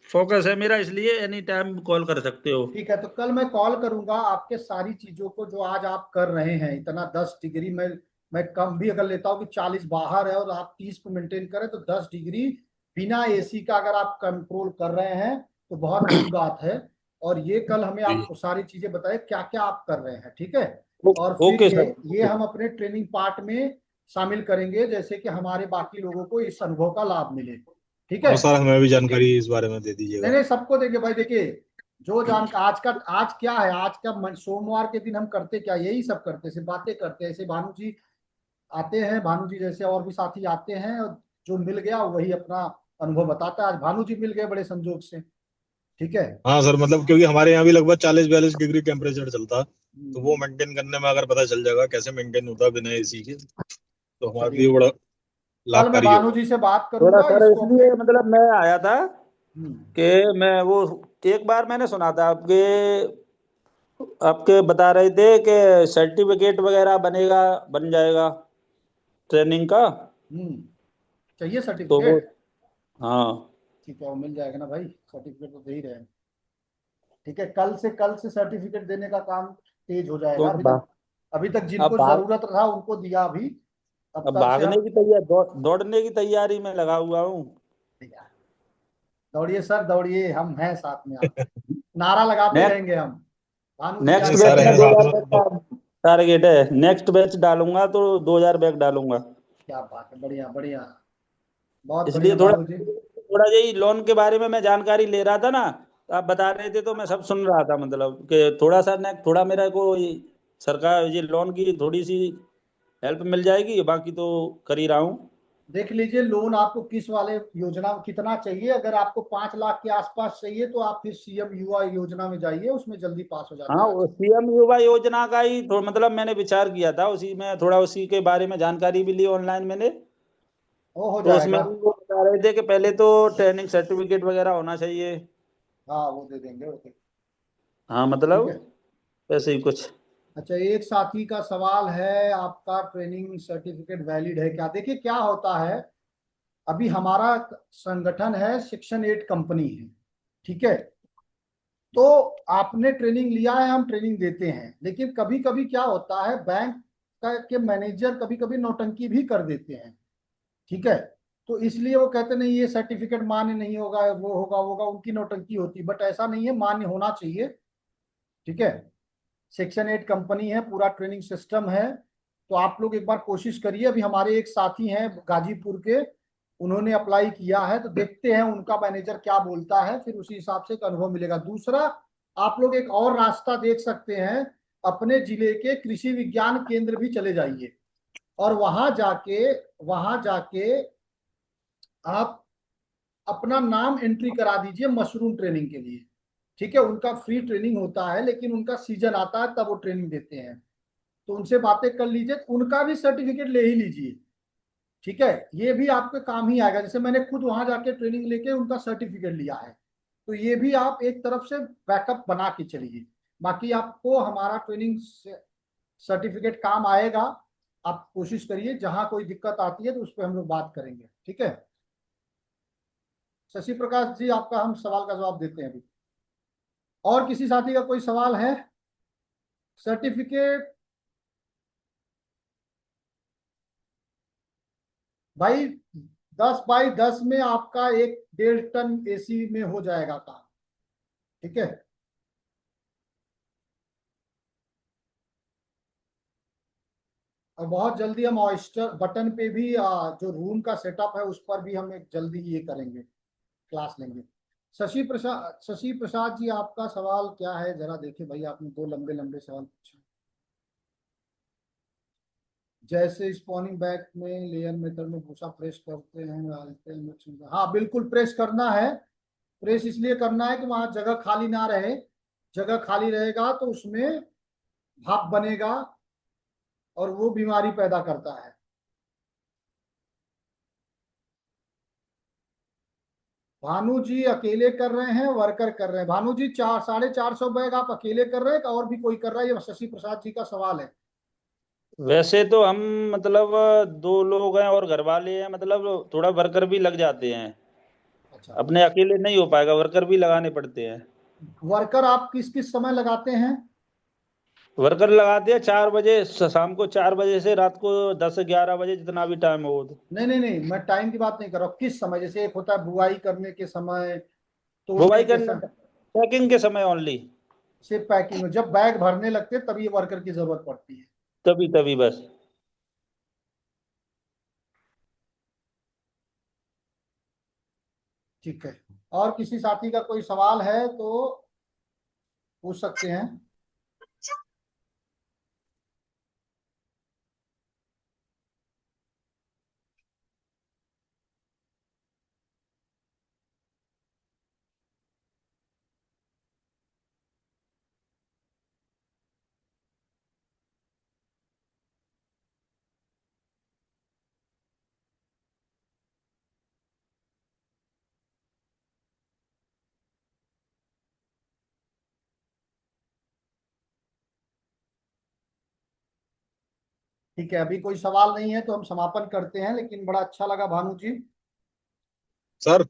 फोकस है मेरा, इसलिए एनी टाइम कॉल कर सकते हो। ठीक है, तो कल मैं कॉल करूंगा आपके सारी चीजों को जो आज आप कर रहे हैं, इतना 10 डिग्री में, मैं कम भी अगर लेता हूँ कि 40 बाहर है और आप 30 को मेंटेन करें, तो 10 डिग्री बिना एसी का अगर आप कंट्रोल कर रहे हैं तो बहुत बड़ी बात है। और ये कल हमें जी। आपको सारी चीजें बताए क्या क्या आप कर रहे हैं, ठीक है। और फिर ओके ये सर। ये हम अपने ट्रेनिंग पार्ट में शामिल करेंगे, जैसे कि हमारे बाकी लोगों को इस अनुभव का लाभ मिले, ठीक है। और सर हमें भी जानकारी इस बारे में दे नहीं दीजिएगा। नहीं, सबको देंगे भाई, देखिए जो जान आज क्या है, आज का सोमवार के दिन हम करते क्या, यही सब करते, सिर्फ बातें करते हैं। ऐसे भानु जी आते हैं, भानु जी जैसे और भी साथी आते हैं, और जो मिल गया वही अपना अनुभव बताता है। आज भानु जी मिल गए बड़े संजोग से, ठीक है। हाँ सर, मतलब क्योंकि हमारे यहाँ भी लगभग 40 42 डिग्री टेम्परेचर चलता, तो वो हम्म, मेंटेन करने में अगर पता चल जाएगा कैसे मेंटेन होता है बिना एसी के, तो हमारे चलिए, लिए बड़ा कल मैं लाभकारी भानु होगा। जी से बात थोड़ा करूंगा सर इसको अपने। इसलिए मतलब मैं आया था हम्म, कि मैं वो, एक बार मैंने सुना था आपके आपके बता रहे थे कि सर्टिफिकेट वगैरह बनेगा, बन जाएगा ट्रेनिंग का। हम्म, चाहिए तो वो, सर्टिफिकेट? हाँ, ठीक है, वो मिल जाएगा ना भाई, सर्टिफिकेट तो दे ही रहे हैं। ठीक है, कल से सर्टिफिकेट देने का काम तेज हो तो जाएगा। अभी तक अब जिनको भाग जरूरत था उनको दिया अभी, अब अब कल से भागने हम। की तैयारी, दौड़ने की तैयारी में लगा हुआ हूँ। दौड़िए सर दौड़िए, हम हैं साथ में आपके, नारा लगाते नेक्स्ट रहेंगे हम। भानु जी नेक्स्ट नहीं जाके बैच सर, में है दौड़िए। 2000 साथ बैच में। का टारगेट है। नेक्स्ट बैच डालूंगा तो 2000 बैच डालूंगा। क्या बात है, बढ़िया बढ़िया, बहुत इसलिए बढ़िया थोड़ा भानु जी। थोड़ा यही लोन के बारे में मैं जानकारी ले रहा था ना, तो आप बता रहे थे तो मैं सब सुन रहा था, मतलब कि थोड़ा सा ना, थोड़ा मेरा को सरकार ये लोन की थोड़ी सी हेल्प मिल जाएगी, बाकी तो कर ही रहा हूँ। देख लीजिए लोन आपको किस वाले योजना में कितना चाहिए। अगर आपको 5 लाख के आसपास चाहिए तो आप फिर सीएम युवा योजना में जाइए, उसमें जल्दी पास हो जाता हाँ, है वो आज। सीएम युवा योजना का ही मतलब मैंने विचार किया था, उसी में थोड़ा उसी के बारे में जानकारी भी ली ऑनलाइन मैंने। वो हो तो उसमें जाएगा। भी वो बता रहे थे कि पहले तो ट्रेनिंग सर्टिफिकेट वगैरह होना चाहिए। हाँ वो दे देंगे, ओके। हाँ, ठीक मतलब है। ऐसे ही कुछ। अच्छा, एक साथी का सवाल है, आपका ट्रेनिंग सर्टिफिकेट वैलिड है क्या? देखिए क्या होता है, अभी हमारा संगठन है सेक्शन 8 कंपनी है, ठीक है। तो आपने ट्रेनिंग लिया है, हम ट्रेनिंग देते हैं, लेकिन कभी कभी क्या होता है, बैंक के मैनेजर कभी कभी नौटंकी भी कर देते हैं, ठीक है। तो इसलिए वो कहते नहीं ये सर्टिफिकेट मान्य नहीं होगा, वो होगा, उनकी नौटंकी होती, बट ऐसा नहीं है, मान्य होना चाहिए, ठीक है। सेक्शन 8 कंपनी है, पूरा ट्रेनिंग सिस्टम है। तो आप लोग एक बार कोशिश करिए, अभी हमारे एक साथी हैं गाजीपुर के, उन्होंने अप्लाई किया है, तो देखते हैं उनका मैनेजर क्या बोलता है, फिर उसी हिसाब से एक अनुभव मिलेगा। दूसरा, आप लोग एक और रास्ता देख सकते हैं, अपने जिले के कृषि विज्ञान केंद्र भी चले जाइए, और वहां जाके आप अपना नाम एंट्री करा दीजिए मशरूम ट्रेनिंग के लिए, ठीक है। उनका फ्री ट्रेनिंग होता है, लेकिन उनका सीजन आता है तब वो ट्रेनिंग देते हैं। तो उनसे बातें कर लीजिए, उनका भी सर्टिफिकेट ले ही लीजिए, ठीक है। ये भी आपके काम ही आएगा, जैसे मैंने खुद वहां जाके ट्रेनिंग लेके उनका सर्टिफिकेट लिया है, तो ये भी आप एक तरफ से बैकअप बना के चलिए। बाकी आपको हमारा ट्रेनिंग सर्टिफिकेट काम आएगा। आप कोशिश करिए, जहां कोई दिक्कत आती है तो उस पर हम लोग बात करेंगे, ठीक है। शशि प्रकाश जी, आपका हम सवाल का जवाब देते हैं अभी। और किसी साथी का कोई सवाल है? सर्टिफिकेट भाई 10 बाई 10 में आपका 1.5 टन एसी में हो जाएगा काम, ठीक है। और बहुत जल्दी हम ऑयस्टर बटन पे भी जो रूम का सेटअप है उस पर भी हम एक जल्दी ये करेंगे, क्लास लेंगे। शशि प्रसाद जी, आपका सवाल क्या है जरा देखिए भाई, आपने दो लंबे लंबे सवाल पूछे। जैसे स्पॉनिंग बैग में लेयर मेथड में भूसा प्रेस करते हैं, डालते हैं मिक्सिंग में। हाँ बिल्कुल प्रेस करना है। प्रेस इसलिए करना है कि वहां जगह खाली ना रहे। जगह खाली रहेगा तो उसमें भाप बनेगा और वो बीमारी पैदा करता है। भानु जी अकेले कर रहे हैं, वर्कर कर रहे हैं? भानु जी 450 बैग आप अकेले कर रहे हैं, और भी कोई कर रहा है? ये शशि प्रसाद जी का सवाल है। वैसे तो हम मतलब 2 लोग हैं और घर वाले हैं, मतलब थोड़ा वर्कर भी लग जाते हैं। अच्छा, अपने अकेले नहीं हो पाएगा, वर्कर भी लगाने पड़ते हैं। वर्कर आप किस किस समय लगाते हैं? वर्कर लगाते हैं 4 बजे, शाम को 4 बजे से रात को 10-11 बजे, जितना भी टाइम हो। नहीं नहीं नहीं, मैं टाइम की बात नहीं कर रहा हूँ, किस समय? जैसे एक होता है बुआई करने के समय, तोड़ने बुवाई के करने, समय, पैकिंग के समय ओनली। सिर्फ पैकिंग में। जब बैग भरने लगते हैं तभी वर्कर की जरूरत पड़ती है। तभी तभी बस। ठीक है, और किसी साथी का कोई सवाल है तो पूछ सकते हैं। ठीक है, अभी कोई सवाल नहीं है तो हम समापन करते हैं, लेकिन बड़ा अच्छा लगा भानु जी। सर।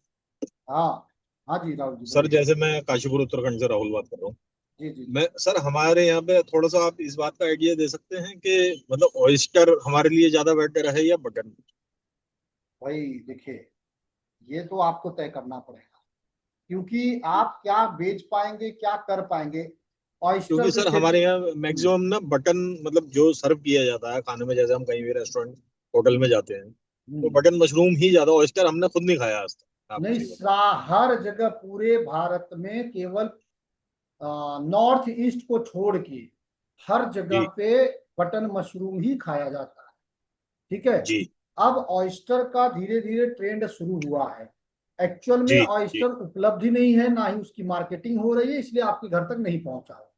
हाँ हाँ जी, राहुल जी सर बोलिए। जैसे मैं काशीपुर उत्तराखंड से राहुल बात कर रहा हूँ। जी जी जी। मैं सर हमारे यहाँ पे थोड़ा सा आप इस बात का आइडिया दे सकते हैं कि मतलब ऑयस्टर हमारे लिए ज्यादा बेटर है या बटन? भाई देखिए, ये तो आपको तय करना पड़ेगा, क्योंकि आप क्या बेच पाएंगे, क्या कर पाएंगे। ऑयस्टर क्योंकि की सर खेती। हमारे यहाँ मैक्सिमम ना बटन मतलब जो सर्व किया जाता है खाने में, जैसे हम कहीं भी रेस्टोरेंट होटल में जाते हैं तो हम्म, बटन मशरूम ही ज्यादा, ऑयस्टर हमने खुद नहीं खाया आज तक। आप नहीं, मुझे बताइए। हर जगह पूरे भारत में केवल नॉर्थ ईस्ट को छोड़ के हर जगह जी पे बटन मशरूम ही खाया जाता है। ठीक है। जी अब ऑयस्टर का धीरे धीरे ट्रेंड शुरू हुआ है। एक्चुअल में जी जी ऑयस्टर उपलब्ध ही नहीं है, ना ही उसकी मार्केटिंग हो रही है, इसलिए आपके घर तक नहीं पहुंचा है।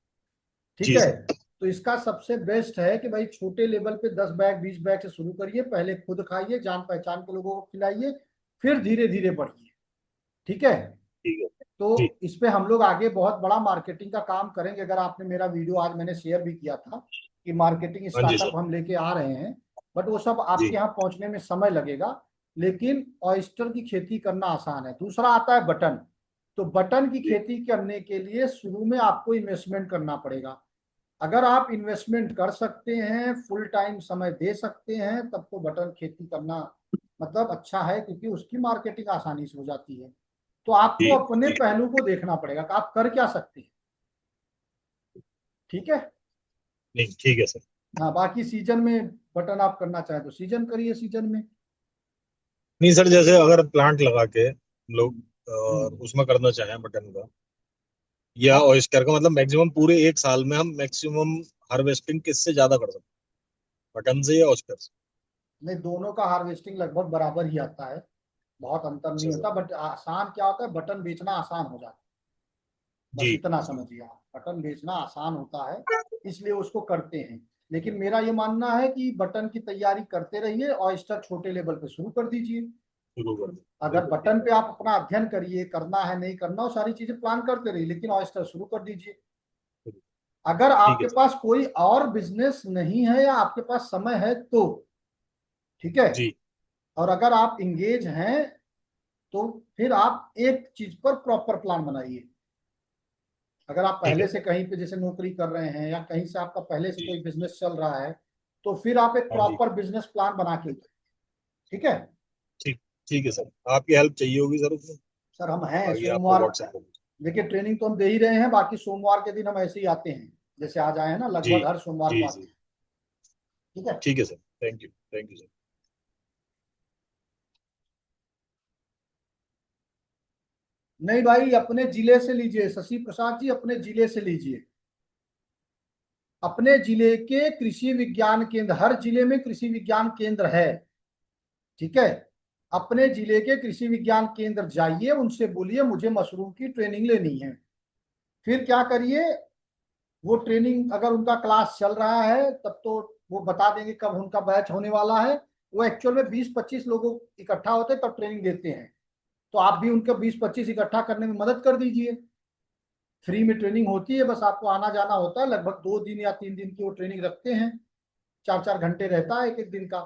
ठीक जी है। सर। तो इसका सबसे बेस्ट है कि भाई छोटे लेवल पे 10 बैग 20 बैग से शुरू करिए, पहले खुद खाइए, जान पहचान के लोगों को खिलाइए, फिर धीरे धीरे बढ़िए। ठीक है। ठीक है। जी तो इस पे हम लोग आगे बहुत बड़ा मार्केटिंग का काम करेंगे। अगर आपने मेरा वीडियो आज मैंने शेयर भी किया था कि मार्केटिंग हाँ जी स्टार्टअप सर। हम लेके आ रहे हैं, बट वो सब जी आपके यहाँ पहुंचने में समय लगेगा। लेकिन ऑयस्टर की खेती करना आसान है। दूसरा आता है बटन। तो बटन की जी खेती करने के लिए शुरू में आपको इन्वेस्टमेंट करना पड़ेगा। अगर आप इन्वेस्टमेंट कर सकते हैं, फुल टाइम समय दे सकते हैं, तब तो बटन खेती करना मतलब अच्छा है, क्योंकि उसकी मार्केटिंग आसानी से हो जाती है। तो आपको जी अपने जी। पहलू को देखना पड़ेगा कि आप कर क्या सकते हैं। ठीक है। नहीं ठीक है सर। हाँ, बाकी सीजन में बटन आप करना चाहें तो सीजन करिए, सीजन में। नहीं सर, जैसे अगर प्लांट लगा के हम लोग हम्म, उसमें करना चाहें बटन का या हाँ, ऑयस्टर का, मतलब मैक्सिमम पूरे एक साल में हम मैक्सिमम हार्वेस्टिंग किससे ज्यादा कर सकते हैं, बटन से या ऑयस्टर से? नहीं, दोनों का हार्वेस्टिंग लगभग बराबर ही आता है, बहुत अंतर अच्छा नहीं सर। होता। बट आसान क्या होता है, बटन बेचना आसान हो जाता है। बस जी इतना जी समझिए आप, बटन बेचना आसान होता है, इसलिए उसको करते हैं। लेकिन मेरा ये मानना है कि बटन की तैयारी करते रहिए, ऑयस्टर छोटे लेवल पे शुरू कर दीजिए। शुरू कर दो। अगर बिल्कुल ठीक बटन है। पे आप अपना अध्ययन करिए, करना है नहीं करना, वो सारी चीजें प्लान करते रहिए, लेकिन ऑयस्टर शुरू कर दीजिए। अगर ठीक है आपके सर। पास कोई और बिजनेस नहीं है या आपके पास समय है तो ठीक है। जी और अगर आप इंगेज हैं तो फिर आप एक चीज पर प्रॉपर प्लान बनाइए। अगर आप ठीक है पहले से सर। कहीं पे जैसे नौकरी कर रहे हैं, या कहीं से आपका पहले से जी कोई बिजनेस चल रहा है, तो फिर आप एक हाँ जी। प्रॉपर बिजनेस प्लान बना के उतरिए। ठीक है। ठीक ठीक है सर, आपकी हेल्प चाहिए होगी सर उसमें। सर हम हैं बाकी आपको सोमवार, व्हाट्सएप कर दीजिए। देखिए ट्रेनिंग तो हम दे ही रहे हैं, बाकी सोमवार के दिन हम ऐसे ही आते हैं, जैसे आज आए हैं ना, जी लगभग हर सोमवार को जी आते जी। हैं। ठीक है। ठीक है सर, थैंक यू सर। नहीं भाई, अपने जिले से लीजिए शशि प्रसाद जी, अपने जिले से लीजिए। अपने जिले के कृषि विज्ञान केंद्र, हर जिले में कृषि विज्ञान केंद्र है, ठीक है। अपने जिले के कृषि विज्ञान केंद्र जाइए, उनसे बोलिए मुझे मशरूम की ट्रेनिंग लेनी है। फिर क्या करिए, वो ट्रेनिंग अगर उनका क्लास चल रहा है तब तो वो बता देंगे कब उनका बैच होने वाला है। वो एक्चुअल में 20-25 लोगों इकट्ठा होते हैं तब ट्रेनिंग देते हैं, तो आप भी उनके 20-25 इकट्ठा करने में मदद कर दीजिए। फ्री में ट्रेनिंग होती है, बस आपको आना जाना होता है। लगभग 2 दिन या 3 दिन की वो ट्रेनिंग रखते हैं, 4-4 घंटे रहता है एक एक दिन का,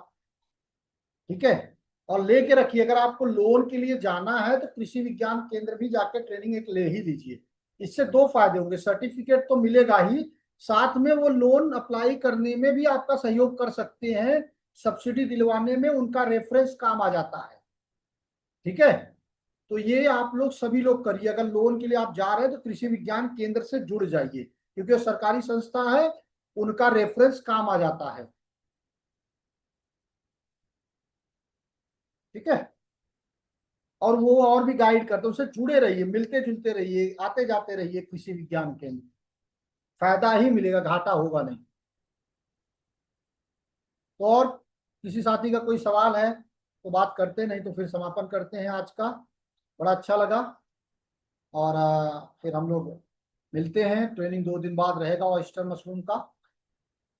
ठीक है। और लेके रखिए, अगर आपको लोन के लिए जाना है तो कृषि विज्ञान केंद्र भी जाके ट्रेनिंग एक ले ही लीजिए। इससे 2 फायदे होंगे, सर्टिफिकेट तो मिलेगा ही, साथ में वो लोन अप्लाई करने में भी आपका सहयोग कर सकते हैं, सब्सिडी दिलवाने में उनका रेफरेंस काम आ जाता है, ठीक है। तो ये आप लोग सभी लोग करिए, अगर लोन के लिए आप जा रहे हैं तो कृषि विज्ञान केंद्र से जुड़ जाइए, क्योंकि सरकारी संस्था है, उनका रेफरेंस काम आ जाता है, ठीक है। और वो और भी गाइड करते हैं, उससे जुड़े रहिए, मिलते जुलते रहिए, आते जाते रहिए कृषि विज्ञान केंद्र, फायदा ही मिलेगा, घाटा होगा नहीं। तो और किसी साथी का कोई सवाल है तो बात करते, नहीं तो फिर समापन करते हैं आज का। बड़ा अच्छा लगा, और फिर हम लोग मिलते हैं। ट्रेनिंग 2 दिन बाद रहेगा ऑयस्टर मशरूम का।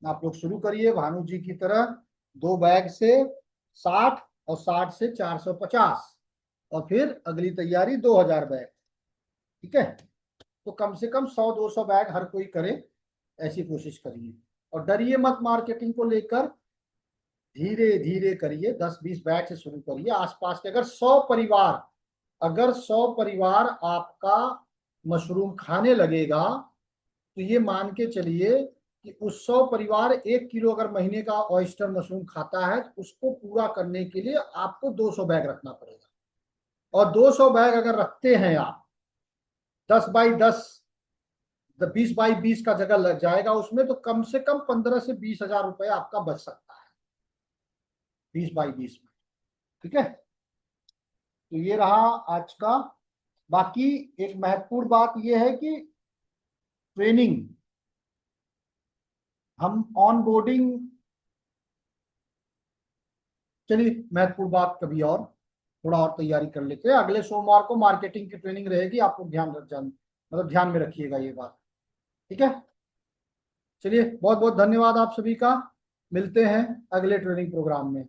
आप लोग शुरू करिए भानु जी की तरह, 2 बैग से 60 और 60 से 450, और फिर अगली तैयारी 2000 बैग, ठीक है। तो कम से कम 100-200 बैग हर कोई करे, ऐसी कोशिश करिए। और डरिए मत मार्केटिंग को लेकर, धीरे धीरे करिए, 10-20 बैग से शुरू करिए। आसपास के अगर 100 परिवार आपका मशरूम खाने लगेगा, तो ये मान के चलिए कि उस 100 परिवार 1 किलो अगर महीने का ऑयस्टर मशरूम खाता है, तो उसको पूरा करने के लिए आपको 200 बैग रखना पड़ेगा। और 200 बैग अगर रखते हैं आप, 10x10, 20x20 का जगह लग जाएगा उसमें, तो कम से कम 15 से 20 हजार रुपए आपका बच सकता है 20x20 में, ठीक है। तो ये रहा आज का। बाकी एक महत्वपूर्ण बात यह है कि ट्रेनिंग, हम ऑन बोर्डिंग, चलिए महत्वपूर्ण बात कभी और थोड़ा और तैयारी कर लेते हैं। अगले सोमवार को मार्केटिंग की ट्रेनिंग रहेगी, आप लोग ध्यान रख जान, मतलब ध्यान में रखिएगा ये बात, ठीक है। चलिए बहुत बहुत धन्यवाद आप सभी का, मिलते हैं अगले ट्रेनिंग प्रोग्राम में।